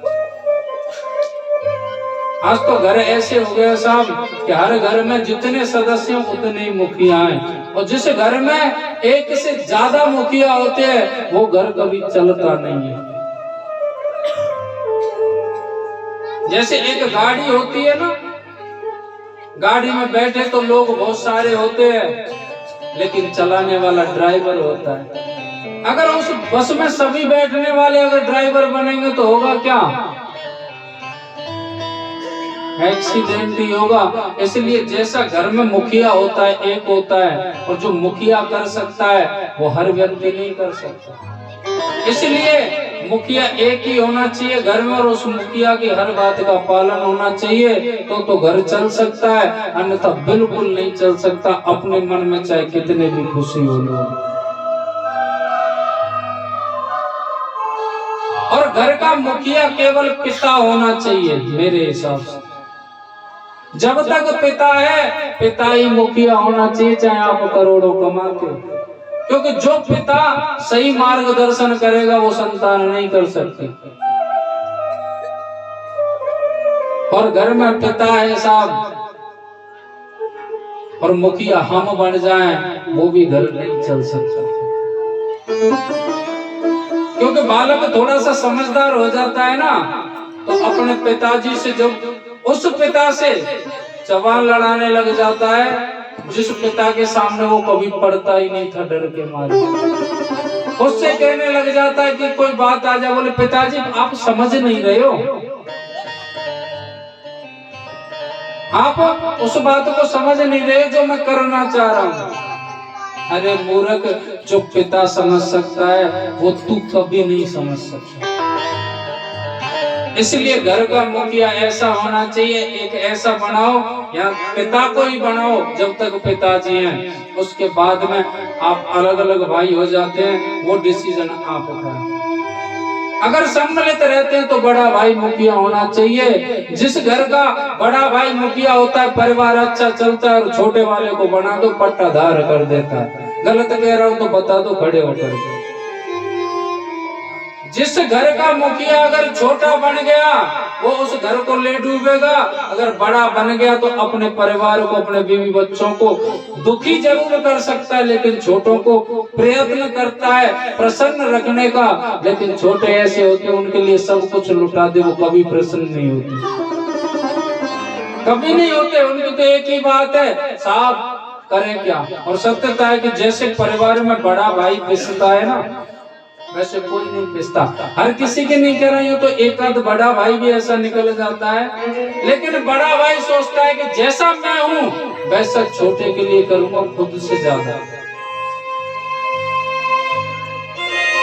आज तो घर ऐसे हो गए साहब कि हर घर में जितने सदस्य उतने ही मुखिया हैं, और जिस घर में एक से ज्यादा मुखिया होते हैं वो घर कभी चलता नहीं है। जैसे एक गाड़ी होती है ना, गाड़ी में बैठे तो लोग बहुत सारे होते हैं, लेकिन चलाने वाला ड्राइवर होता है। अगर उस बस में सभी बैठने वाले अगर ड्राइवर बनेंगे तो होगा क्या? एक्सीडेंट ही होगा। इसलिए जैसा घर में मुखिया होता है, एक होता है, और जो मुखिया कर सकता है वो हर व्यक्ति नहीं कर सकता। इसलिए मुखिया एक ही होना चाहिए घर में, और उस मुखिया की हर बात का पालन होना चाहिए, तो घर चल सकता है, अन्यथा बिल्कुल नहीं चल सकता। अपने मन में चाहे कितने भी खुशी हो लो। और घर का मुखिया केवल पिता होना चाहिए मेरे हिसाब से। जब तक पिता है, पिता ही मुखिया होना चाहिए, चाहे आप करोड़ों कमाते हो। क्योंकि जो पिता सही मार्गदर्शन करेगा वो संतान नहीं कर सकती। और घर में पिता है साहब और मुखिया हम बन जाएं, वो भी घर नहीं चल सकता। क्योंकि बालक थोड़ा सा समझदार हो जाता है ना, तो अपने पिताजी से जब उस पिता से जवान लड़ाने लग जाता है जिस पिता के सामने वो कभी पढ़ता ही नहीं था डर के मारे, उससे कहने लग जाता है कि कोई बात आ जाए, बोले पिताजी आप समझ नहीं रहे हो, आप उस बात को समझ नहीं रहे जो मैं करना चाह रहा हूँ। अरे मूर्ख, जो पिता समझ सकता है वो तू कभी नहीं समझ सकता। इसलिए घर का मुखिया ऐसा होना चाहिए, एक ऐसा बनाओ या पिता को ही बनाओ जब तक पिताजी हैं, उसके बाद में आप अलग अलग भाई हो जाते हैं, वो डिसीजन आप उठाएं। अगर सम्मिलित रहते हैं तो बड़ा भाई मुखिया होना चाहिए। जिस घर का बड़ा भाई मुखिया होता है परिवार अच्छा चलता है, और छोटे वाले को बना दो पट्टाधार कर देता है। गलत कह रहा हूं तो बता दो खड़े होकर। जिस घर का मुखिया अगर छोटा बन गया वो उस घर को ले डूबेगा, अगर बड़ा बन गया तो अपने परिवार को, अपने बीवी बच्चों को दुखी जरूर कर सकता है, लेकिन छोटों को प्रयत्न करता है प्रसन्न रखने का। लेकिन छोटे ऐसे होते हैं उनके लिए सब कुछ लुटा दे, वो कभी प्रसन्न नहीं होते, कभी नहीं होते। उनकी तो एक ही बात है, साहब करें क्या। और सत्यता है कि जैसे परिवार में बड़ा भाई पिसता है ना, वैसे कोई नहीं पिसता। हर किसी के नहीं कह रही हूँ, तो एक आध बड़ा भाई भी ऐसा निकल जाता है, लेकिन बड़ा भाई सोचता है कि जैसा मैं हूँ वैसा छोटे के लिए करूंगा, खुद से ज्यादा।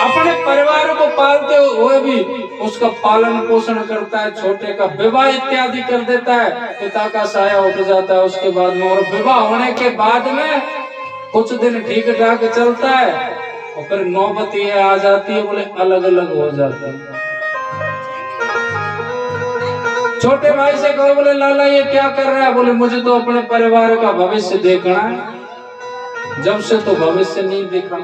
अपने परिवार को पालते हुए भी उसका पालन पोषण करता है, छोटे का विवाह इत्यादि कर देता है, पिता का साया उठ जाता है उसके बाद में। और विवाह होने के बाद में कुछ दिन ठीक ठाक चलता है, और फिर नौबत ये आ जाती है, बोले अलग अलग हो जाते हैं। छोटे भाई से कहो, बोले लाला ये क्या कर रहा है, बोले मुझे तो अपने परिवार का भविष्य देखना है, जब से तो भविष्य नहीं देखा।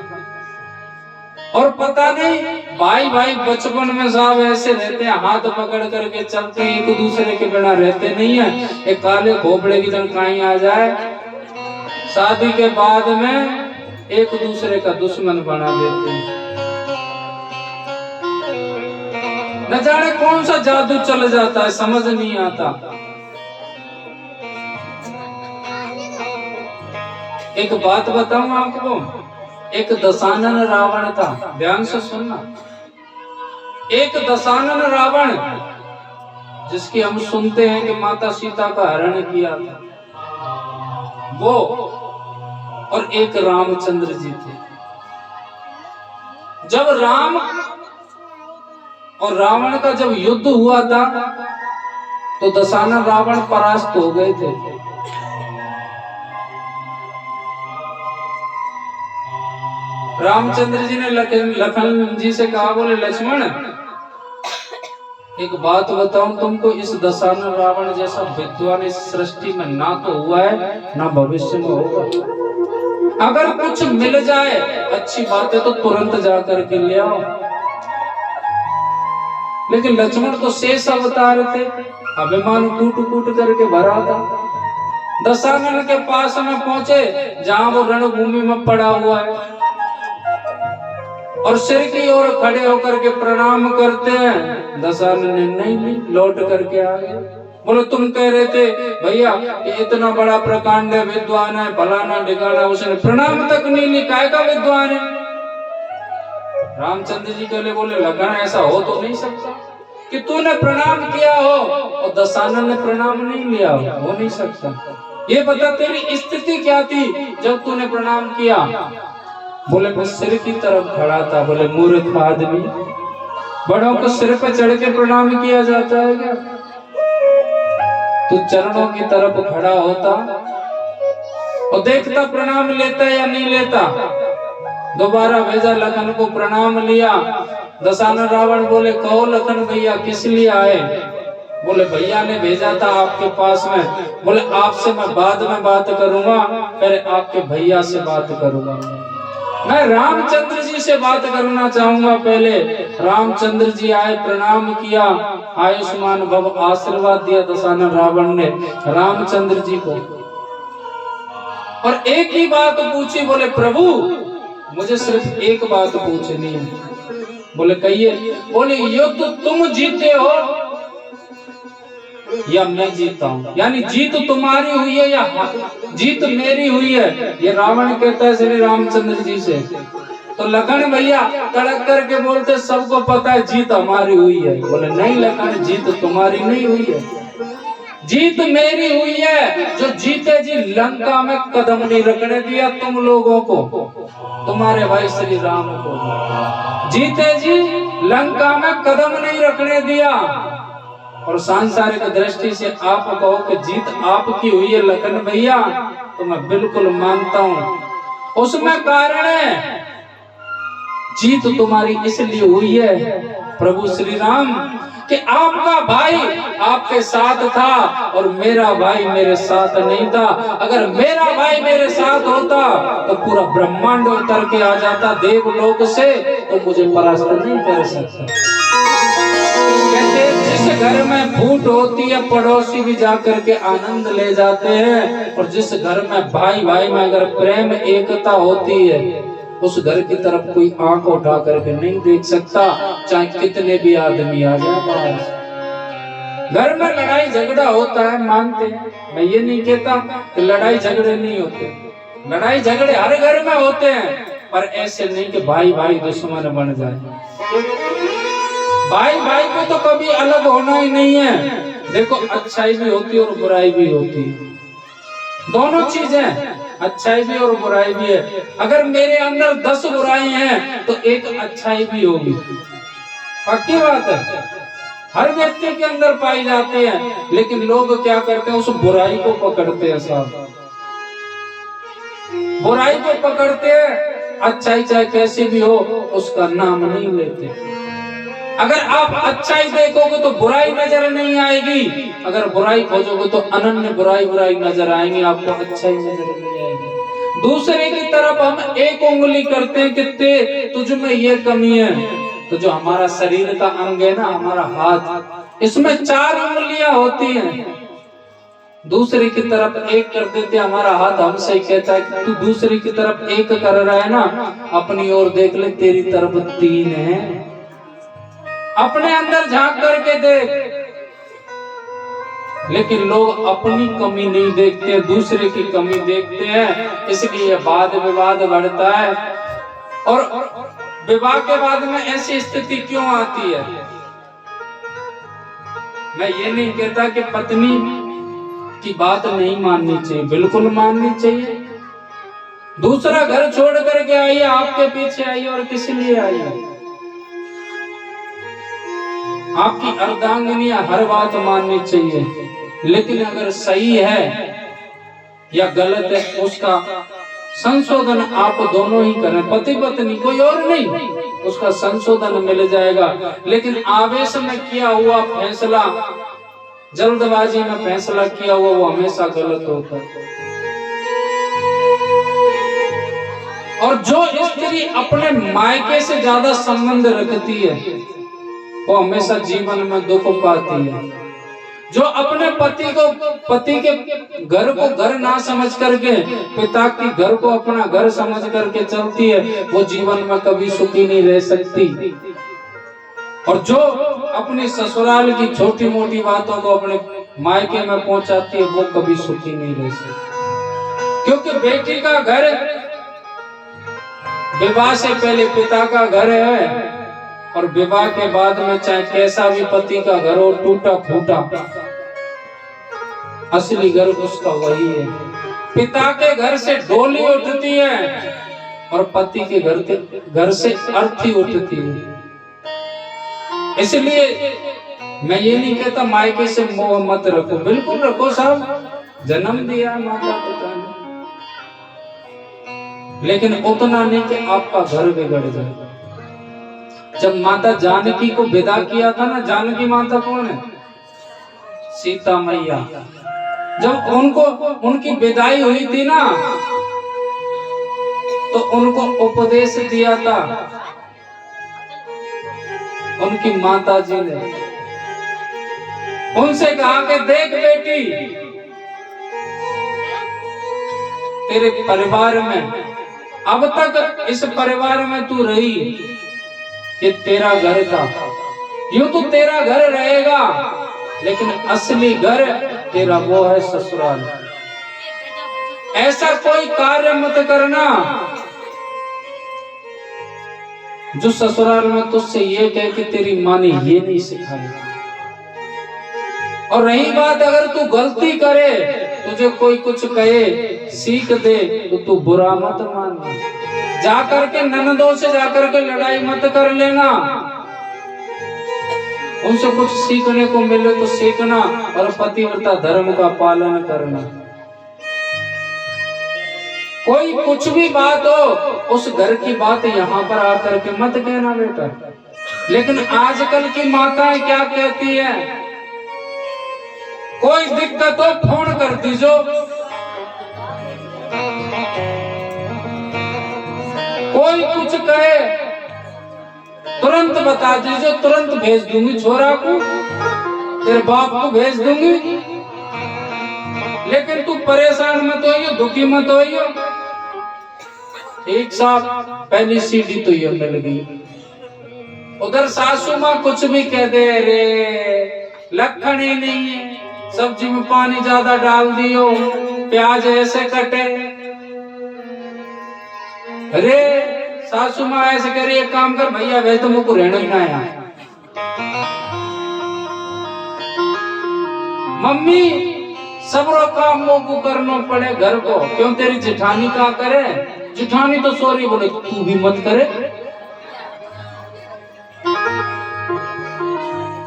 और पता नहीं भाई भाई बचपन में साहब ऐसे रहते हैं, हाथ पकड़ करके चलते हैं, एक दूसरे के बिना रहते नहीं है। एक काले खोपड़े की जन कहीं आ जाए, शादी के बाद में एक दूसरे का दुश्मन बना देते हैं। न जाने कौन सा जादू चल जाता है, समझ नहीं आता। एक बात बताऊं आपको, एक दशानन रावण था, ध्यान से सुनना। एक दशानन रावण जिसकी हम सुनते हैं कि माता सीता का हरण किया था, वो और एक रामचंद्र जी थे। जब राम और रावण का जब युद्ध हुआ था तो दशानन रावण परास्त हो गए थे। रामचंद्र जी ने लखन जी से कहा, बोले लक्ष्मण एक बात बताऊं तुमको, इस दशानन रावण जैसा विद्वान इस सृष्टि में ना तो हुआ है ना भविष्य में होगा। अगर कुछ मिल जाए अच्छी बात है तो तुरंत जाकर के ले आओ। लेकिन लक्ष्मण तो शेष अवतार थे, अभिमान कूट कूट करके भरा था। दशानन के पास में पहुंचे जहां वो रणभूमि में पड़ा हुआ है और सिर की ओर खड़े होकर के प्रणाम करते हैं। दशानन ने नहीं ली, लौट करके आ गए। बोले तुम कह रहे थे भैया कि इतना बड़ा प्रकांड है, विद्वान है, फलाना ढिकाना, उसने प्रणाम तक नहीं ली, काय का विद्वान है। रामचंद्र जी के लिए बोले लखन ऐसा हो तो नहीं सकता कि तूने प्रणाम किया हो और दशानन ने प्रणाम नहीं लिया हो नहीं सकता। ये बता तेरी स्थिति क्या थी जब तूने प्रणाम किया। बोले मैं सिर की तरफ खड़ा था। बोले मूर्ख आदमी, बड़ों को सिर पर चढ़ के प्रणाम किया जाता है क्या? तू चरणों की तरफ खड़ा होता और देखता प्रणाम लेता या नहीं लेता। दोबारा भेजा, लखन को प्रणाम लिया। दशानन रावण बोले कहो लखन भैया किस लिए आए। बोले भैया ने भेजा था आपके पास में। बोले आपसे मैं बाद में बात करूंगा, पहले आपके भैया से बात करूंगा। मैं रामचंद्र जी से बात करना चाहूंगा। पहले रामचंद्र जी आए, प्रणाम किया, आयुष्मान भव आशीर्वाद दिया दशानन रावण ने रामचंद्र जी को। और एक ही बात पूछी। बोले प्रभु मुझे सिर्फ एक बात पूछनी है। बोले कहिए। बोले युद्ध तुम जीते हो या मैं जीता हूं, यानी जीत तुम्हारी हुई है या जीत मेरी हुई है। ये रावण कहता है श्री रामचंद्र जी से। तो लखन भैया तड़क करके बोलते सबको पता है जीत हमारी हुई है। बोले नहीं लखन, जीत तुम्हारी नहीं हुई है, जीत मेरी हुई है। जो जीते जी लंका में कदम नहीं रखने दिया तुम लोगों को, तुम्हारे भाई श्री राम को जीते जी लंका में कदम नहीं रखने दिया। और सांसारिक दृष्टि से आप कहो कि जीत आपकी हुई है लखन भैया, तो मैं बिल्कुल मानता हूं। उसमें कारण है, जीत तुम्हारी इसलिए हुई है प्रभु श्री राम कि आपका भाई आपके साथ था और मेरा भाई मेरे साथ नहीं था। अगर मेरा भाई मेरे साथ होता तो पूरा ब्रह्मांड उतर के आ जाता देवलोक से, तो मुझे परास्त नहीं कर सकता। कहते जिस घर में फूट होती है पड़ोसी भी जाकर के आनंद ले जाते हैं, और जिस घर में भाई भाई में अगर प्रेम एकता होती है उस घर की तरफ कोई आंख उठा करके नहीं देख सकता, चाहे कितने भी आदमी आ जाए। घर में लड़ाई झगड़ा होता है मानते हैं, मैं ये नहीं कहता कि लड़ाई झगड़े नहीं होते, लड़ाई झगड़े हर घर में होते हैं, पर ऐसे नहीं कि भाई भाई दुश्मन बन जाए। भाई भाई को तो कभी अलग होना ही नहीं है। देखो अच्छाई भी होती है और बुराई भी होती है, दोनों चीजें, अच्छाई भी और बुराई भी है। अगर मेरे अंदर 10 बुराई हैं तो एक अच्छाई भी होगी, पक्की बात है, हर व्यक्ति के अंदर पाई जाती है। लेकिन लोग क्या करते हैं, उस बुराई को पकड़ते हैं साहब, बुराई को पकड़ते हैं, अच्छाई चाहे कैसी भी हो उसका नाम नहीं लेते। अगर आप अच्छाई देखोगे तो बुराई नजर नहीं आएगी, अगर बुराई खोजोगे तो अनन्य बुराई बुराई नजर आएंगे, आपको अच्छाई नजर नहीं आएगी। दूसरे की तरफ हम एक उंगली करते हैं कि तुझ में ये कमी है, तो जो हमारा शरीर का अंग है ना, हमारा हाथ, इसमें 4 उंगलियां होती हैं। दूसरे की तरफ एक कर देते, हमारा हाथ हमसे कहता है कि तू दूसरे की तरफ एक कर रहा है ना, अपनी ओर देख ले, तेरी तरफ 3 है, अपने अंदर झांक करके देख। लेकिन लोग अपनी कमी नहीं देखते, दूसरे की कमी देखते हैं, इसलिए वाद विवाद बढ़ता है। और विवाह के बाद में ऐसी स्थिति क्यों आती है? मैं ये नहीं कहता कि पत्नी की बात नहीं माननी चाहिए, बिल्कुल माननी चाहिए। दूसरा घर छोड़ करके आई है, आपके पीछे आई है, और किस लिए आई है? आपकी अर्धांगिनी हर बात माननी चाहिए, लेकिन अगर सही है या गलत है उसका संशोधन आप दोनों ही करें, पति पत्नी, कोई और नहीं, उसका संशोधन मिल जाएगा। लेकिन आवेश में किया हुआ फैसला, जल्दबाजी में फैसला किया हुआ, वो हमेशा गलत होता है। और जो स्त्री अपने मायके से ज्यादा संबंध रखती है वो हमेशा जीवन में दुख पाती है। जो अपने पति के घर को घर ना समझ करके पिता के घर को अपना घर समझ करके चलती है, वो जीवन में कभी सुखी नहीं रह सकती। और जो अपनी ससुराल की छोटी मोटी बातों को अपने मायके में पहुंचाती है, वो कभी सुखी नहीं रह सकती। क्योंकि बेटी का घर विवाह से पहले पिता का घर है, और विवाह के बाद में चाहे कैसा भी पति का घर हो, टूटा फूटा, असली घर उसका वही है। पिता के घर से डोली उठती है और पति के घर से अर्थी उठती है। इसलिए मैं ये नहीं कहता मायके से मोह मत रखो, बिल्कुल रखो साहब, जन्म दिया है माता पिता ने, लेकिन उतना नहीं कि आपका घर बिगड़ जाए। जब माता जानकी को विदा किया था ना, जानकी माता कौन है? सीता मैया। जब उनकी विदाई हुई थी ना, तो उनको उपदेश दिया था उनकी माता जी ने। उनसे कहा कि देख बेटी, तेरे परिवार में अब तक इस परिवार में तू रही, ये तेरा घर था, यूं तो तेरा घर रहेगा, लेकिन असली घर तेरा वो है ससुराल। ऐसा कोई कार्य मत करना जो ससुराल में तुझसे ये कहे कि तेरी माँ ने ये नहीं सिखाया। और रही बात, अगर तू गलती करे, तुझे कोई कुछ कहे, सीख दे, तो तू बुरा मत मानना। जाकर के ननदों से जाकर के लड़ाई मत कर लेना। उनसे कुछ सीखने को मिले तो सीखना, और पतिव्रता धर्म का पालन करना। कोई कुछ भी बात हो, उस घर की बात यहाँ पर आकर के मत कहना बेटा। लेकिन आजकल की माताएं क्या कहती है, कोई दिक्कत हो फोन कर दीजो, कोई कुछ कहे तुरंत बता दीजिए, तुरंत भेज दूंगी छोरा को, तेरे बाप को भेज दूंगी। लेकिन तू परेशान मत होइयो, दुखी मत होइयो। एक साथ पहली सीढ़ी तो ये मिल गई। उधर सासू माँ कुछ भी कह दे, रे लखन ही नहीं है, सब्जी में पानी ज्यादा डाल दियो, प्याज ऐसे कटे, अरे सासू माँ ऐसे कह रही है, काम कर भैया, वे तो मुझको रहना ही ना है। मम्मी सबरो काम मुझको करना पड़े घर को, क्यों तेरी जेठानी का करे? जेठानी तो सॉरी बोले, तू भी मत करे।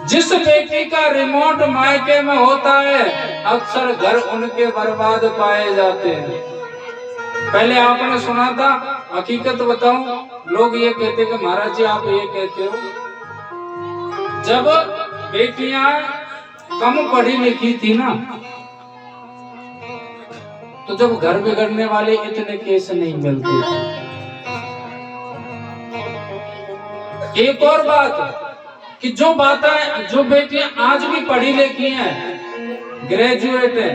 जिस बेटी का रिमोट मायके में होता है, अक्सर घर उनके बर्बाद पाए जाते हैं। पहले आपने सुना था, हकीकत बताऊं, लोग ये कहते कि महाराज जी आप ये कहते हो, जब बेटियां कम पढ़ी लिखी थी ना, तो जब घर बिगड़ने वाले इतने केस नहीं मिलते थे। एक और बात कि जो बेटियां आज भी पढ़ी लिखी हैं, ग्रेजुएट हैं,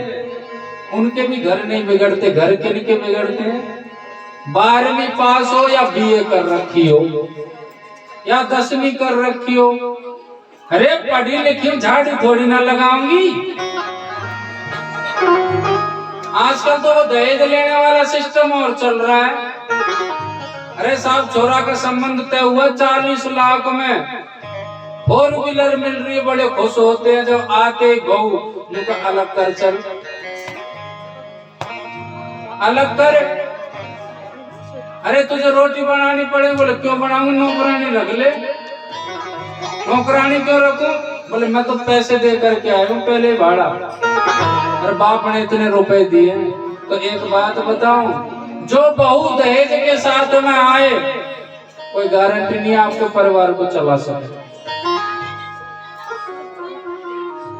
उनके भी घर नहीं बिगड़ते। घर के बिगड़ते हैं, 12वीं पास हो या बीए कर रखी हो या 10वीं कर रखी हो, अरे पढ़ी लिखी झाड़ी थोड़ी ना लगाऊंगी। आजकल तो वो दहेज लेने वाला सिस्टम और चल रहा है। अरे साहब, छोरा का संबंध तय हुआ 40 लाख में, फोर व्हीलर मिल रही है, बड़े खुश होते हैं। जब आके बहू उनका अलग कर, चल अलग कर। अरे तुझे रोटी बनानी पड़ेगी। बोले क्यों बनाऊंगी, नौकरानी रख ले। नौकरानी क्यों रखूं? बोले मैं तो पैसे दे करके आया हूँ पहले भाड़ा, और बाप ने इतने रुपए दिए। तो एक बात बताऊं, जो बहू दहेज के साथ में आए, कोई गारंटी नहीं आपके परिवार को चला सके।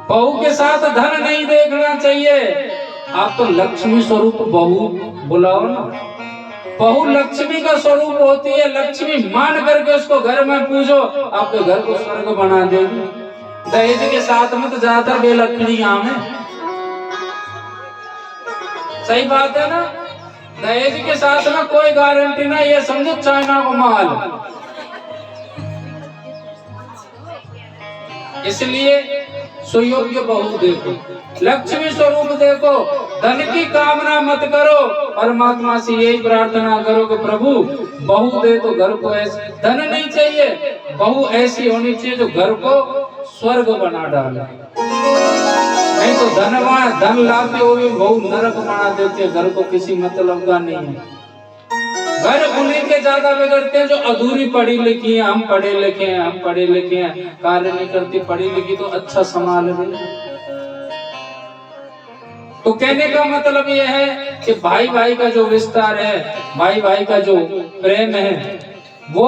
बहू के साथ धन नहीं देखना चाहिए। आप तो लक्ष्मी स्वरूप बहू बुलाओ ना। बहू लक्ष्मी का स्वरूप होती है। लक्ष्मी मान करके उसको घर में पूजो, आपके घर को स्वर्ग बना देगी। दहेज के साथ में तो ज्यादातर बेलखड़ियां में, सही बात है ना। दहेज के साथ में कोई गारंटी नहीं, ये समझो चाइना को माल। इसलिए सुयोग्य बहू देखो, लक्ष्मी स्वरूप देखो, धन की कामना मत करो। परमात्मा से यही प्रार्थना करो कि प्रभु बहू दे तो घर को ऐसे, धन नहीं चाहिए, बहू ऐसी होनी चाहिए जो घर को स्वर्ग बना डाले। नहीं तो धनवान धन लाते हुए बहू नरक बना देते हैं, घर को किसी मतलब का नहीं है। घर उन्हीं के ज्यादा बिगड़ते हैं जो अधूरी पढ़ी लिखी है। हम पढ़े लिखे हैं, हम पढ़े लिखे हैं, कार्य नहीं करती। पढ़ी लिखी तो अच्छा संभाल रही। तो कहने का मतलब यह है कि भाई भाई का जो विस्तार है, भाई भाई का जो प्रेम है, वो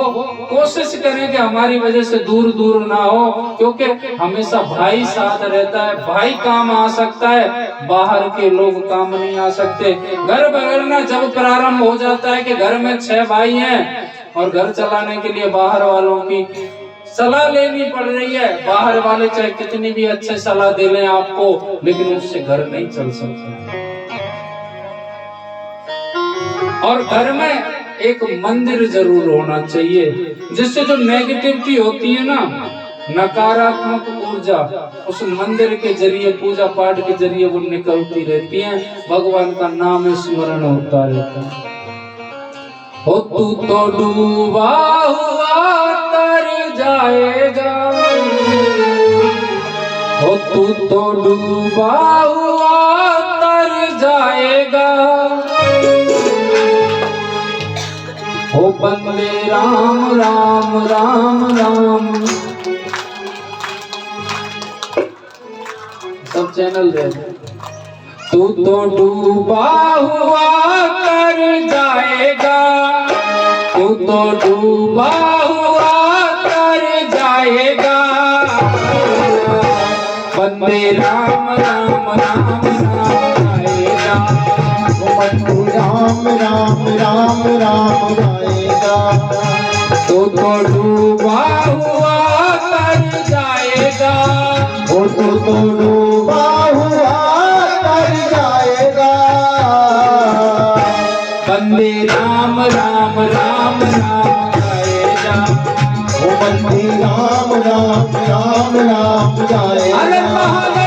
कोशिश करें कि हमारी वजह से दूर दूर ना हो। क्योंकि हमेशा भाई साथ रहता है, भाई काम आ सकता है, बाहर के लोग काम नहीं आ सकते। घर बिगड़ना जब प्रारंभ हो जाता है कि घर में 6 भाई हैं और घर चलाने के लिए बाहर वालों की सलाह लेनी पड़ रही है। बाहर वाले चाहे कितनी भी अच्छे सलाह दे लें आपको, लेकिन उससे घर नहीं चल सकता। और घर में एक मंदिर जरूर होना चाहिए, जिससे जो नेगेटिविटी होती है ना, नकारात्मक ऊर्जा, उस मंदिर के जरिए, पूजा पाठ के जरिए वो निकलती रहती है। भगवान का नाम स्मरण होता रहता है। हो तू तो डूबा हुआ तर जाएगा, हो तू तो डूबा हुआ तर जाएगा। ओ बंदे राम राम राम राम। सब चैनल दे। तू तो डूबा हुआ तर जाएगा, तू तो डूबा हुआ तर जाएगा। बंदे राम राम राम राम गाएगा, बंदे राम राम राम राम गाएगा। तू तो डूबा हुआ तर जाएगा, वो तो डूबा हुआ तर जाएगा। बंदे राम राम राम राम गाएगा, वो बंदे राम राम राम राम गाएगा। अरे महादेव।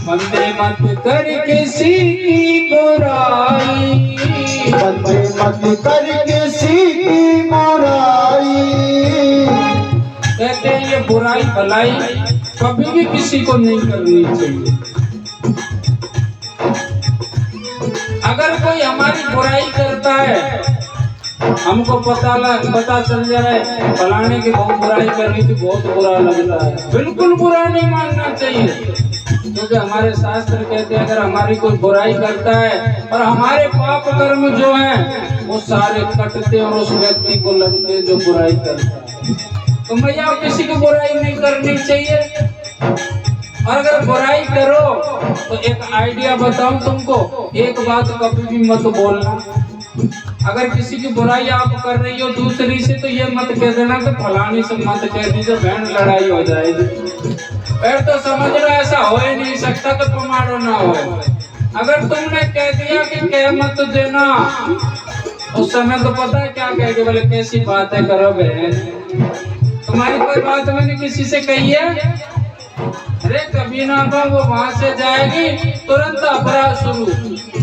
बंदे मत कर किसी की बुराई, बंदे मत कर किसी की बुराई। कहते हैं ये बुराई भलाई कभी भी किसी को नहीं करनी चाहिए। अगर कोई हमारी बुराई करता है, हमको पता चल जाए फलाने की बहुत बुराई कर रही थी, बहुत बुरा लगता है, बिल्कुल बुरा नहीं मानना चाहिए। क्योंकि हमारे शास्त्र कहते हैं अगर हमारी कोई बुराई करता है और हमारे पाप कर्म जो हैं वो सारे कटते और उस व्यक्ति को लगते हैं जो बुराई करता है। तो भैया किसी की बुराई नहीं करनी चाहिए, और अगर बुराई करो तो एक आइडिया बताऊं तुमको, एक बात कभी भी मत बोलना। अगर किसी की बुराई आप कर रही हो दूसरी से तो ये मत कह देना कि फलानी से मत कह दीजिए, बहन लड़ाई हो जाएगी। फिर तो समझ लो ऐसा हो ही नहीं सकता कि पमाड़ो ना हो। अगर तुमने कह दिया कि कह मत देना, उस समय तो पता है क्या कहेगी, बोले कैसी बातें करो बहन, तुम्हारी कोई बात मैंने किसी से कही है? अरे कभी ना तो वो वहां से जाएगी तुरंत अपराध शुरू।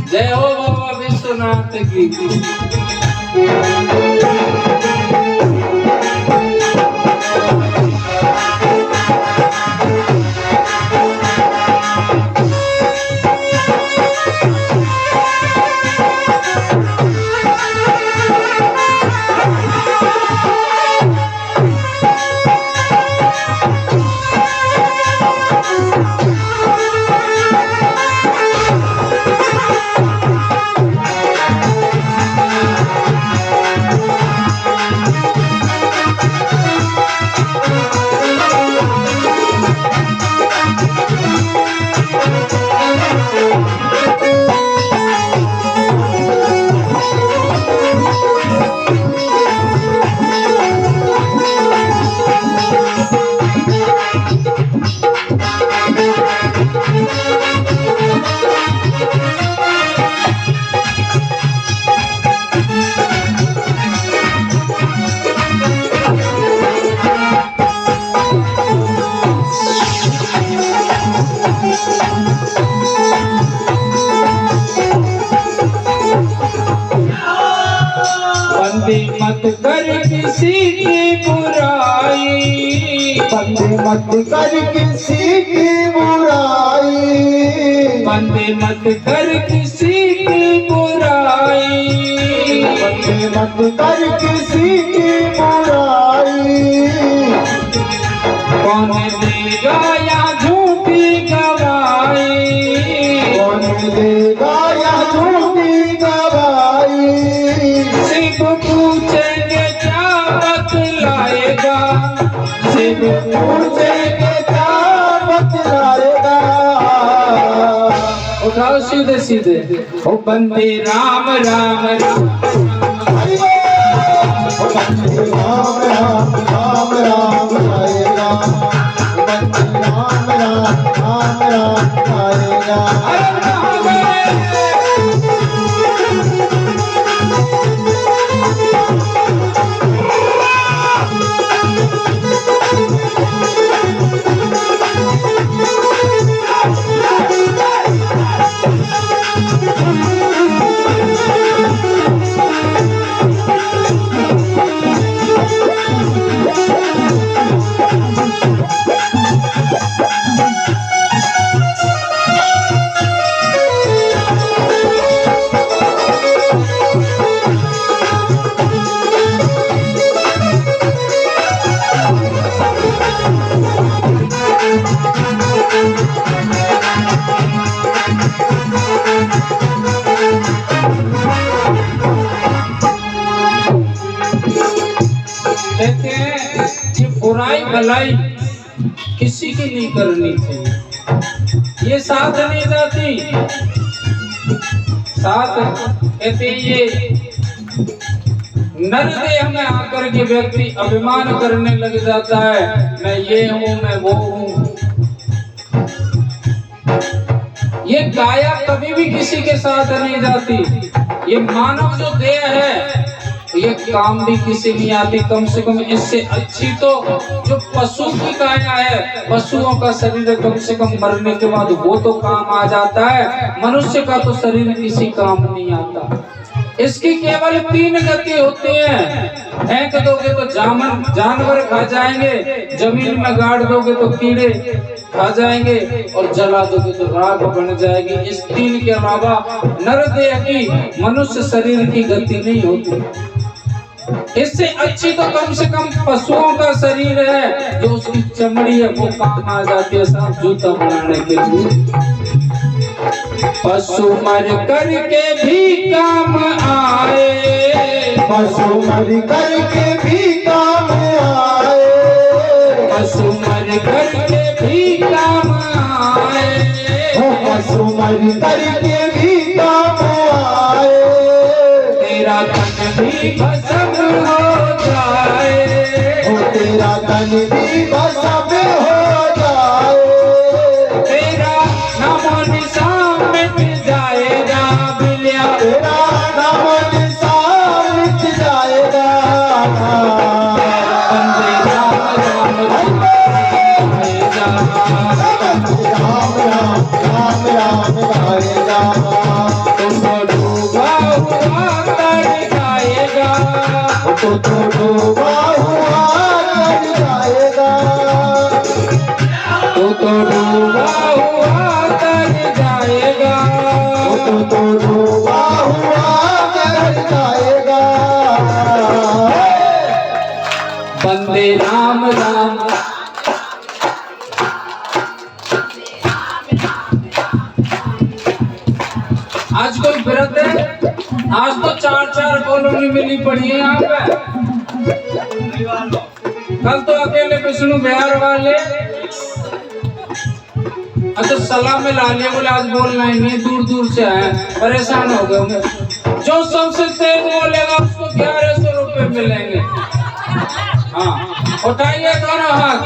जय हो बाबा विश्वनाथ की। बंदे मत कर किसी की बुराई, बंदे मत कर किसी की बुराई, बंदे मत कर किसी की बुराई, बंदे मत कर किसी की बुराई। कौन देगा या झूठी गवाही, कौन देगा या झूठी गवाही, सिर्फ पूछेंगे क्या बतलाएगा, सिर्फ पूछेंगे क्या बतलाएगा। उठाओ सीधे सीधे, ओ बंदे राम राम राम, हरि बोल। ओ बंदे राम राम राम राम आएगा, ओ बंदे राम राम राम राम आएगा। अरे कहते हैं कि बुराई भलाई किसी की नहीं करनी चाहिए, ये साथ नहीं जाती। साथ कहते हैं ये नरदेह में आकर के व्यक्ति अभिमान करने लग जाता है, मैं ये हूं मैं वो हूं। ये काया कभी भी किसी के साथ नहीं जाती। ये मानव जो देह है ये काम भी किसी नहीं आती, कम से कम इससे अच्छी तो जो पशु की काया है, पशुओं का शरीर कम से कम मरने के बाद वो तो काम आ जाता है, मनुष्य का तो शरीर किसी काम नहीं आता। इसकी केवल 3 गति होती है, फेंक दोगे तो जानवर खा जाएंगे, जमीन में गाड़ दोगे तो कीड़े खा जाएंगे, और जला दोगे तो राख बन जाएगी। इस 3 के अलावा नरदेह की मनुष्य शरीर की गति नहीं होती। इससे अच्छी तो कम से कम पशुओं का शरीर है, जो उसकी चमड़ी है वो काम आ जाती है साहब जूता बनाने के लिए। पशु मर करके भी काम आए, पशु मर करके भी काम आए, पशु मर करके भी काम आए, पशु मर करके भी काम आए, तेरा तन भी भस्म हो जाए, तेरा तन भी भस्म हो जाए, तेरा नामो निशान मिट जाएगा बिलिया, तेरा नाम निशान मिट जाएगा। बंदे राम राम गाएगा, राम राम राम राम गाएगा, तुमको डूबा हुआ तर जाएगा, तो डूबा हुआ तर जाएगा, तो डूबा हुआ तर जाएगा, तो डूबा हुआ तर जाएगा। बंदे राम राम। आज कोई व्रत है? आज तो 4-4 कॉलोनी मिली पड़ी है यहाँ पे। कल तो अकेले विष्णु बिहार वाले, अच्छा सलाह में लाने बोले आज बोलना ही नहीं, दूर दूर से आए, परेशान हो गए होंगे। जो सबसे तेज बोलेगा उसको 1100 रुपए मिलेंगे। हाँ उठाइए दोनों हाथ।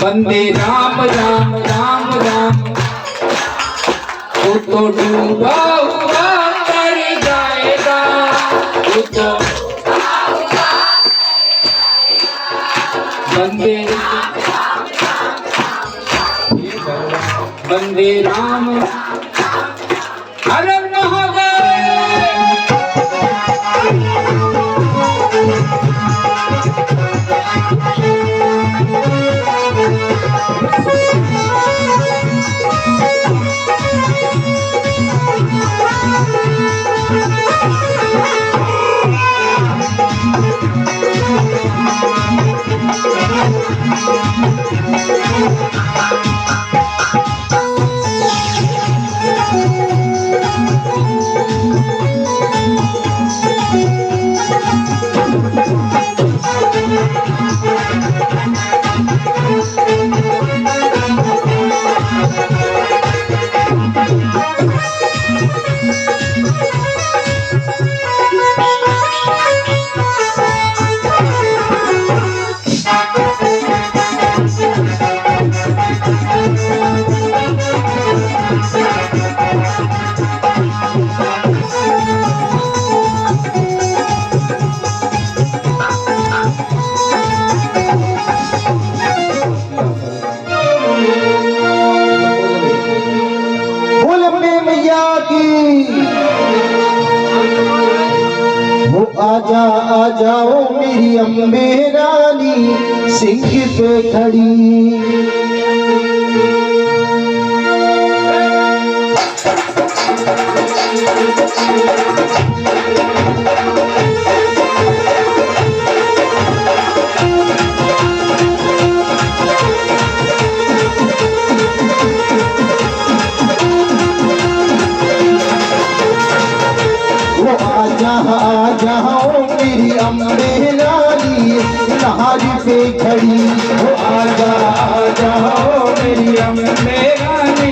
बंदे राम राम राम राम, तो डूबा हुआ तर जाएगा, तो बंदे बंदे राम हर महादेव। आजा आ जाओ मेरी अम्बे रानी सिंह पे खड़ी। आ जाओ मेरी अम्बे रानी नहारी पे खड़ी। वो आ जाओ मेरी अम्बे रानी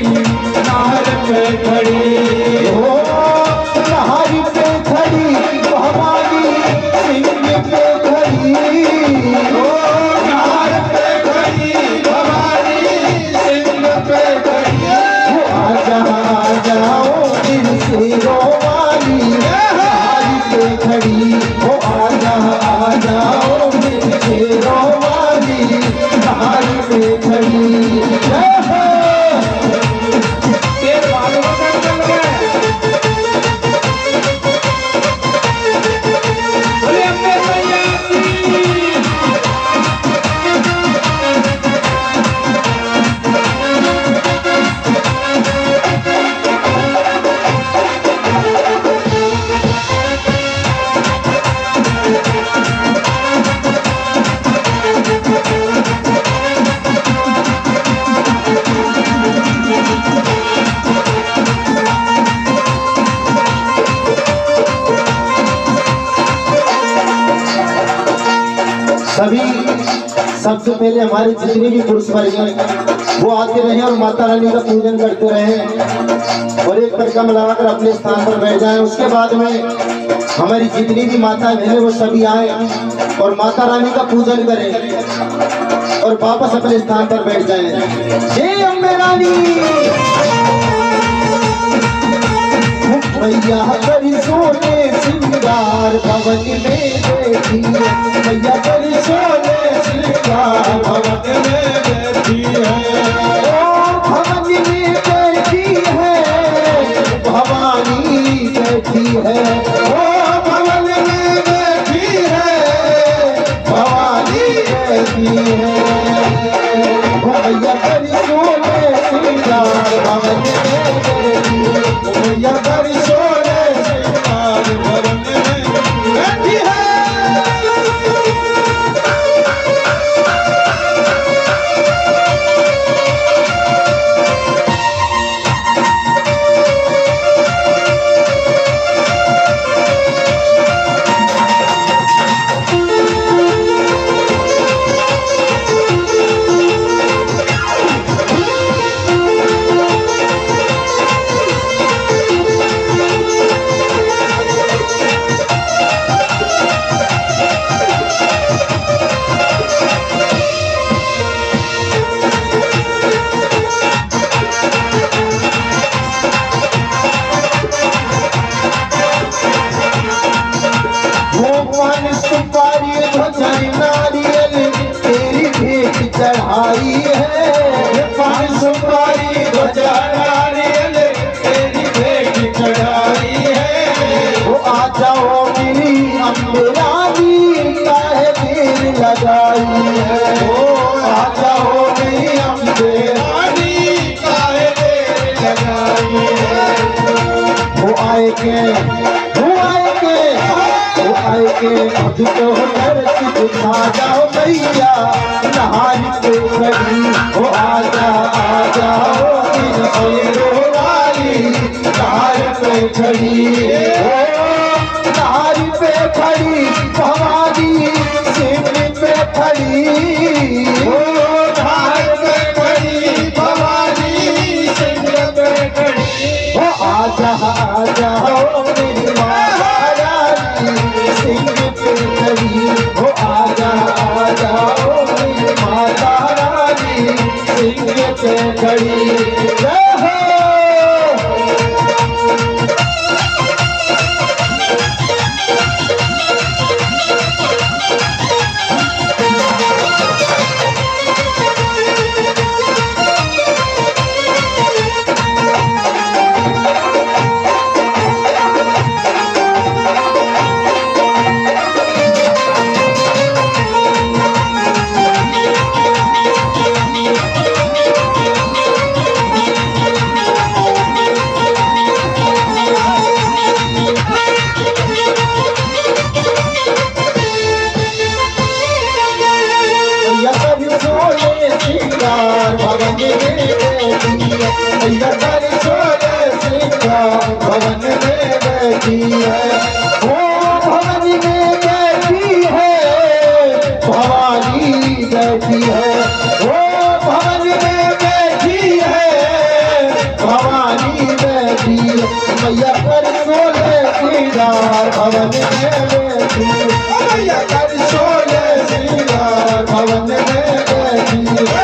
नहर पे खड़ी। वो नहारी पे खड़ी वो हमारी सिंह पे खड़ी। वो नहर पे खड़ी हमारी सिंह पे खड़ी। वो आ जाओ दिल से रोवानी खड़ी। वो आ जाओ मेरे रोवानी नहारी पे खड़ी। सबसे पहले हमारे जितने भी पुरुष वर्ग हैं वो आते रहे और माता रानी का पूजन करते रहे और एक परिक्रमा लगाकर अपने स्थान पर बैठ जाएं। उसके बाद में हमारी जितनी भी माता बहनें वो सभी आए और माता रानी का पूजन करें और वापस अपने स्थान पर बैठ जाएं। जय अम्बे रानी। मैया करी सोने श्रृंगार भवन में बैठी है, मैया करी सोने श्रृंगार भवन में बैठी है, ओ भवन में बैठी है, भवानी बैठी है, ओ भवन में बैठी है, भवानी बैठी है, मैया करी सोने श्रृंगार भवन में बैठी है, मैया करी चढ़ाई है, पान सुपारी ध्वजा नारियल तेरी भेंट चढ़ाई है, वो आ जाओ मेरी अम्बे रानी काहे देर लगाई है, वो आ जाओ मेरी अम्बे रानी काहे देर लगाई है, वो आए के अभी तो नरक दिखा जाओ मैया नहारी पे खड़ी, हो आजा आजा हो दिन शेरो वाली नहारी पे खड़ी, हो नहारी पे खड़ी भवानी सिंह पे खड़ी, हो नहारी पे खड़ी भवानी सिंह पे खड़ी, हो आजा आजा हो मेरी महारानी सिंह पे खड़ी, हो आजा आजा हो मेरी माता रानी सिंह पे खड़ी। जय हो। भवन में बैठी है, वो भवन में बैठी है, भवानी बैठी है, वो भवन में बैठी है, भवानी बैठी है, मैया कर सोले श्रृंगार भवन में बैठी है, मैया कर सोले श्रृंगार भवन में बैठी है।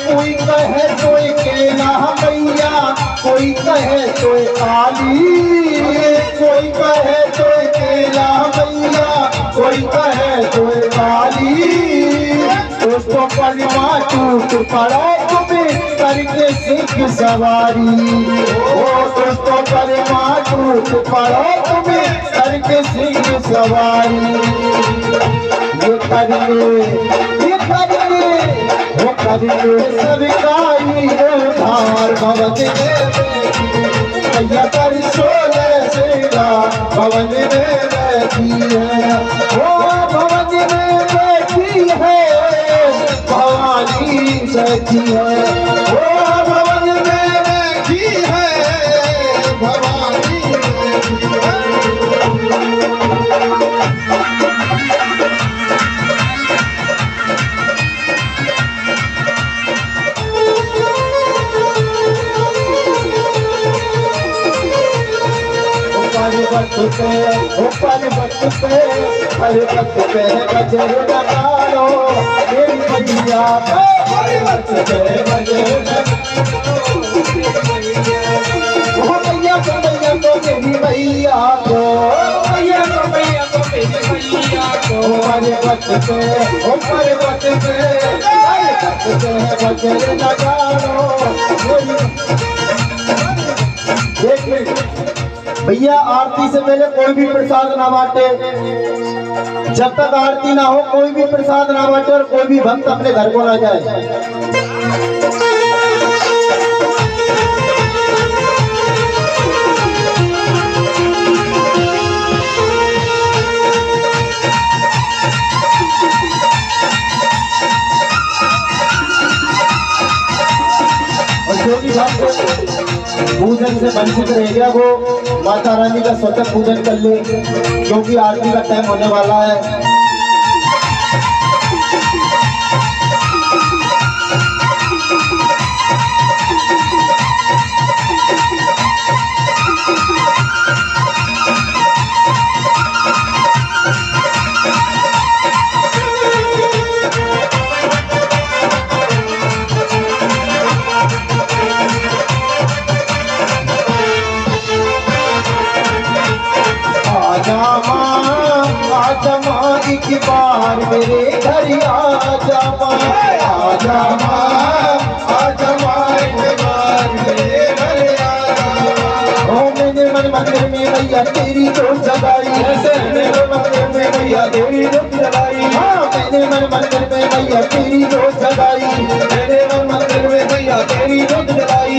कोई कहे तोय केला मैया, कोई कहे तोय काली, कोई कहे तोय केला मैया, कोई कहे तोय काली, दोस्तों पर माँ टूट पड़ा तुम्हें करके सिंह सवारी। ओ दोस्तों पर माँ टूट पड़ा तुम्हें करके सिंह सवारी। ये करने वो करने सबका ही उधार भवन भैया कर सोले सेवा भवन में रहती है। वो भवन में बैठी है भवानी सखी है। वो भवन में बैठी है भवानी सखी है। पर्वत पे बजर लगाओ मेरी मैया पर्वत पे बजर मैया को मेरी मैया को पर्वत पे बजर लगाओ। भैया आरती से पहले कोई भी प्रसाद ना बांटे। जब तक आरती ना हो कोई भी प्रसाद ना बांटे और कोई भी भक्त अपने घर को ना जाए। और जो भी भक्त पूजन से वंचित रह गया वो माता रानी का स्वतः पूजन कर ले, क्योंकि आरती का टाइम होने वाला है। आजा माँ एक बार मेरे घर आजा माँ, आजा माँ एक बार मेरे घर आजा। ओ मैंने मन मंदिर में भैया तेरी जोत जगाई, मेरे मंदिर में भैया तेरी जोत जगाई। हाँ मैंने मन मंदिर में भैया तेरी जोत जगाई, मेरे मन मंदिर में भैया तेरी जोत जगाई।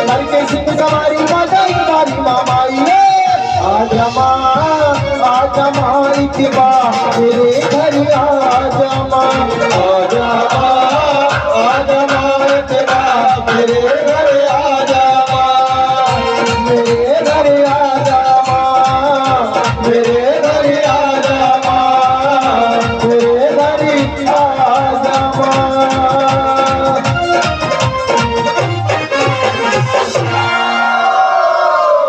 करके सिंह सवारी माता तुम्हारी मामाई। आजा माँ एक बार मेरे घर आजा माँ, आजा माँ एक बार मेरे घर आजा माँ, मेरे घर आजा माँ, मेरे घर आजा माँ, मेरे घर आजा माँ।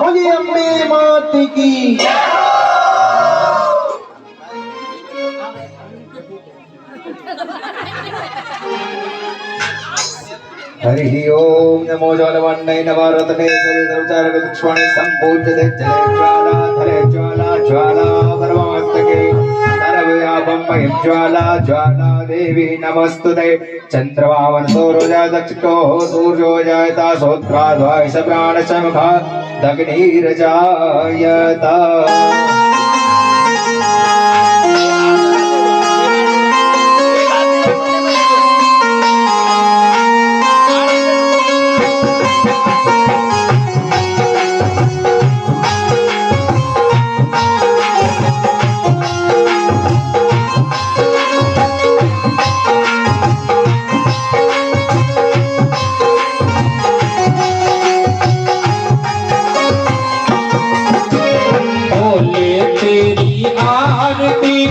बोलिए अम्बे मात की। हरि ओम नमो ज्वालवन्नै नवरत्ने सरितरुचारक लक्ष्मणे सम्पूज्यते जले ज्वाला परमस्तके सर्वव्यापं मयं ज्वाला देवी नमस्तुते। चन्द्रभावन सौरोजा दक्षितो सूर्यो जायता सोत्राद्वायस प्राणसमुखा दग्निर्जायता।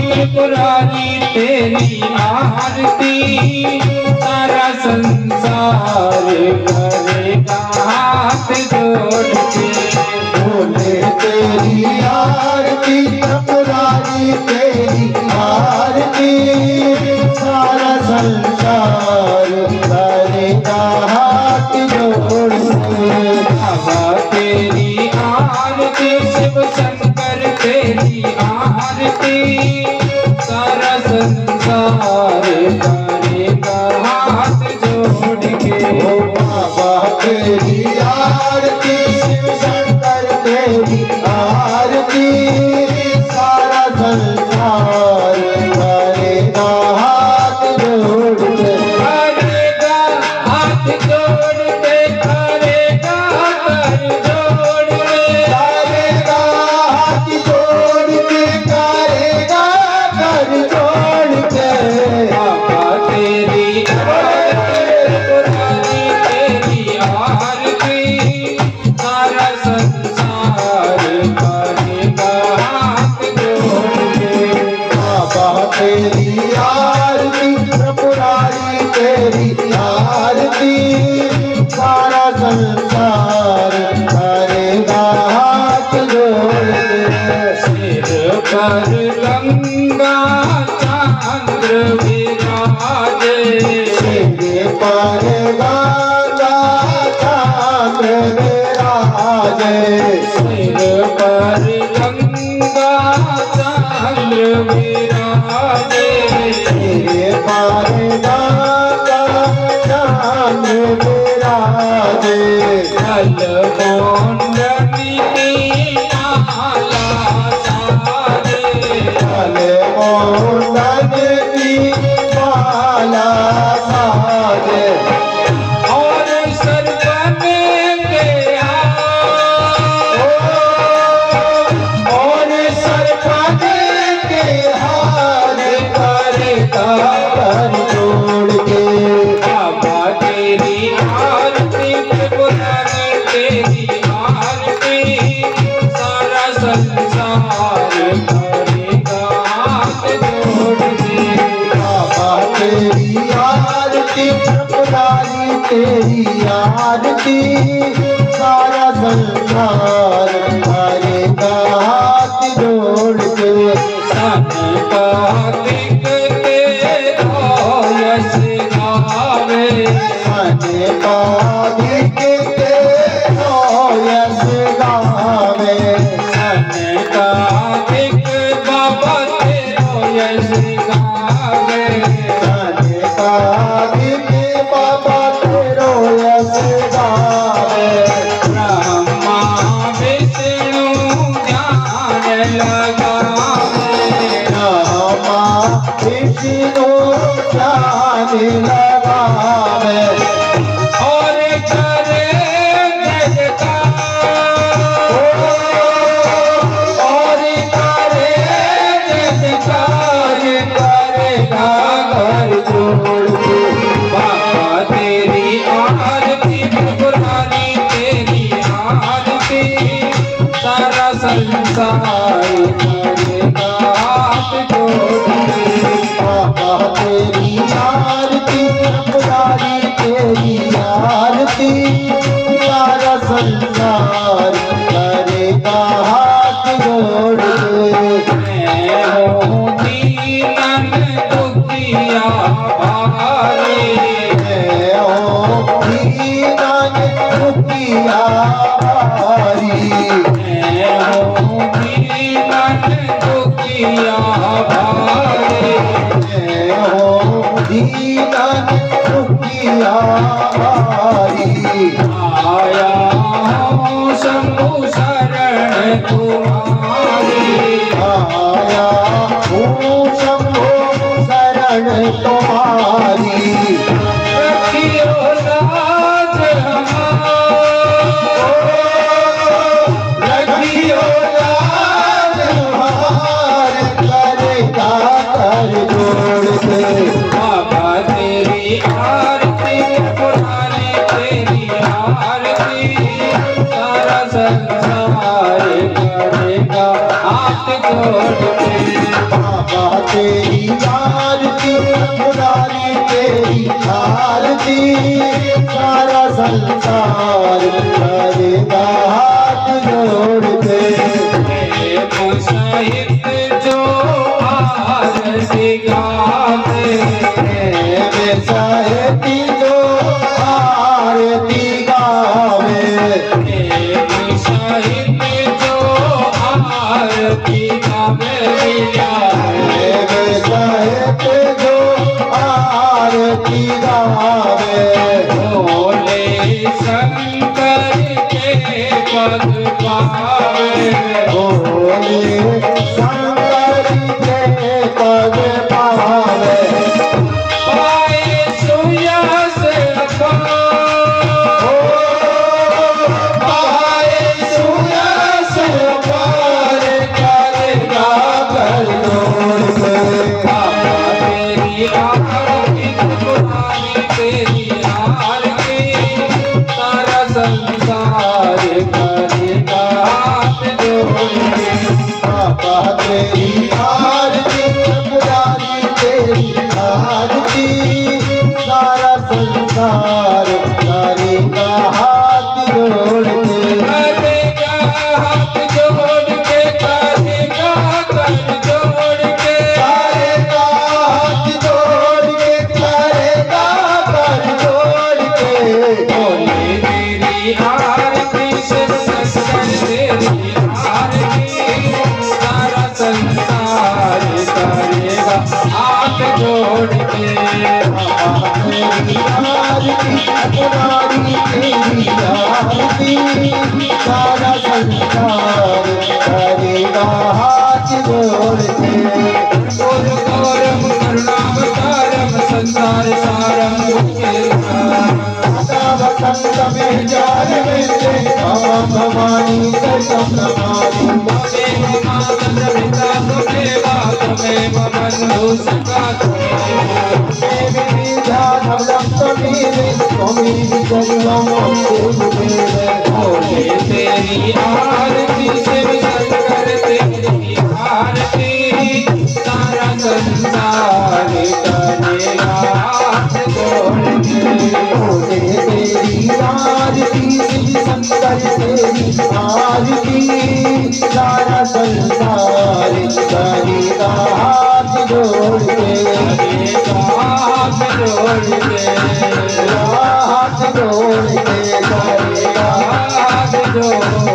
त्रिपुरारी तेरी आरती सारा संसार करेगा हाथ जोड़ के। बोले तेरी आरती त्रिपुरारी तेरी आरती सारा संसार करेगा हाथ जोड़ के। बाबा तेरी आरती शिव शंकर तेरी आरती सारा संसार करेगा तेरी आरती त्रिपुरारी तेरी आरती सारा संसार करेगा हाथ जोड़ के सिर पर गंगा चंद्र विराजे सिर पर गंगा चंद्र विराजे सिर पर गंगा चंद्र विराजे सिर पर गंगा चंद्र विराजे कलमोंडनी माला साजे कलमोंडन की माला साजे और सरपने के और सरपने के हार करता कर जोड़ के बाबा तेरी आरती त्रिपुरारी तेरी आरती सारा संसार करेगा हाथ जोड़ के बाबा तेरी आरती त्रिपुरारी तेरी आरती सारा संसार करेगा हाथ जोड़ के सन कार्तिक के यश गावे मने पादिक तेरो यश गावे सन कार्तिक बाबा तेरो यश गावे मने पादिक बाबा तेरो यश गावे ब्रह्मा विष्णु ध्यान लगावे रामा विष्णु ध्यान लगावे और करे जगता और करे जगतार करेगा घर जोड़ के बाबा तेरी आरती त्रिपुरारी तेरी आरती सारा संसार करेगा हाथ जोड़ के बाबा तेरी आरती त्रिपुरारी तेरी आरती सारा संसार करेगा हाथ जोड़ के मैं हूँ दीनन दुखिया भारी मैं हूँ दीनन दुखिया भारी मैं हूँ दीनन दुखिया भारी मैं हूँ दीनन दुखिया भारी आया हूँ शंभु शरण तुम्हारी आया हूँ शंभो शरण तुम्हारी रखियो लाज रखियो लाज हमार करेगा कर जोड़ के बाबा तेरी आरती पुरानी तेरी आरती सारा संसार करेगा हाथ जोड़ के बाबा तेरी आरती पुरानी तेरी आरती सारा संसार करेगा हाथ जोड़ के प्रेम सहित जो आरती गावे प्रेम सहित जो आरती गावे प्रेम सहित जो आरती गावे प्रेम सहित जो आरती गावे भोले शंकर के पद पावे भोले शंकर के पद पावे जोड़ के तेरी आरती अपनारी तेरी आरती सारा संसार करेगा हाथ जोड़ के बोल गौरम करुणावतारम संसार सारम वसंत में जार मिलते भवानी सतम नमामि त्वमेव बन्धु सखा बोले तेरी आरती शिव शंकर तेरी आरती सारा संसार करेगा हाथ जोड़ के तेरी आरती शिव शंकर तेरी आरती सारा संसार करेगा हाथ जोड़ के हाथ जोड़ के हाथ जोड़ के करेगा हाथ जोड़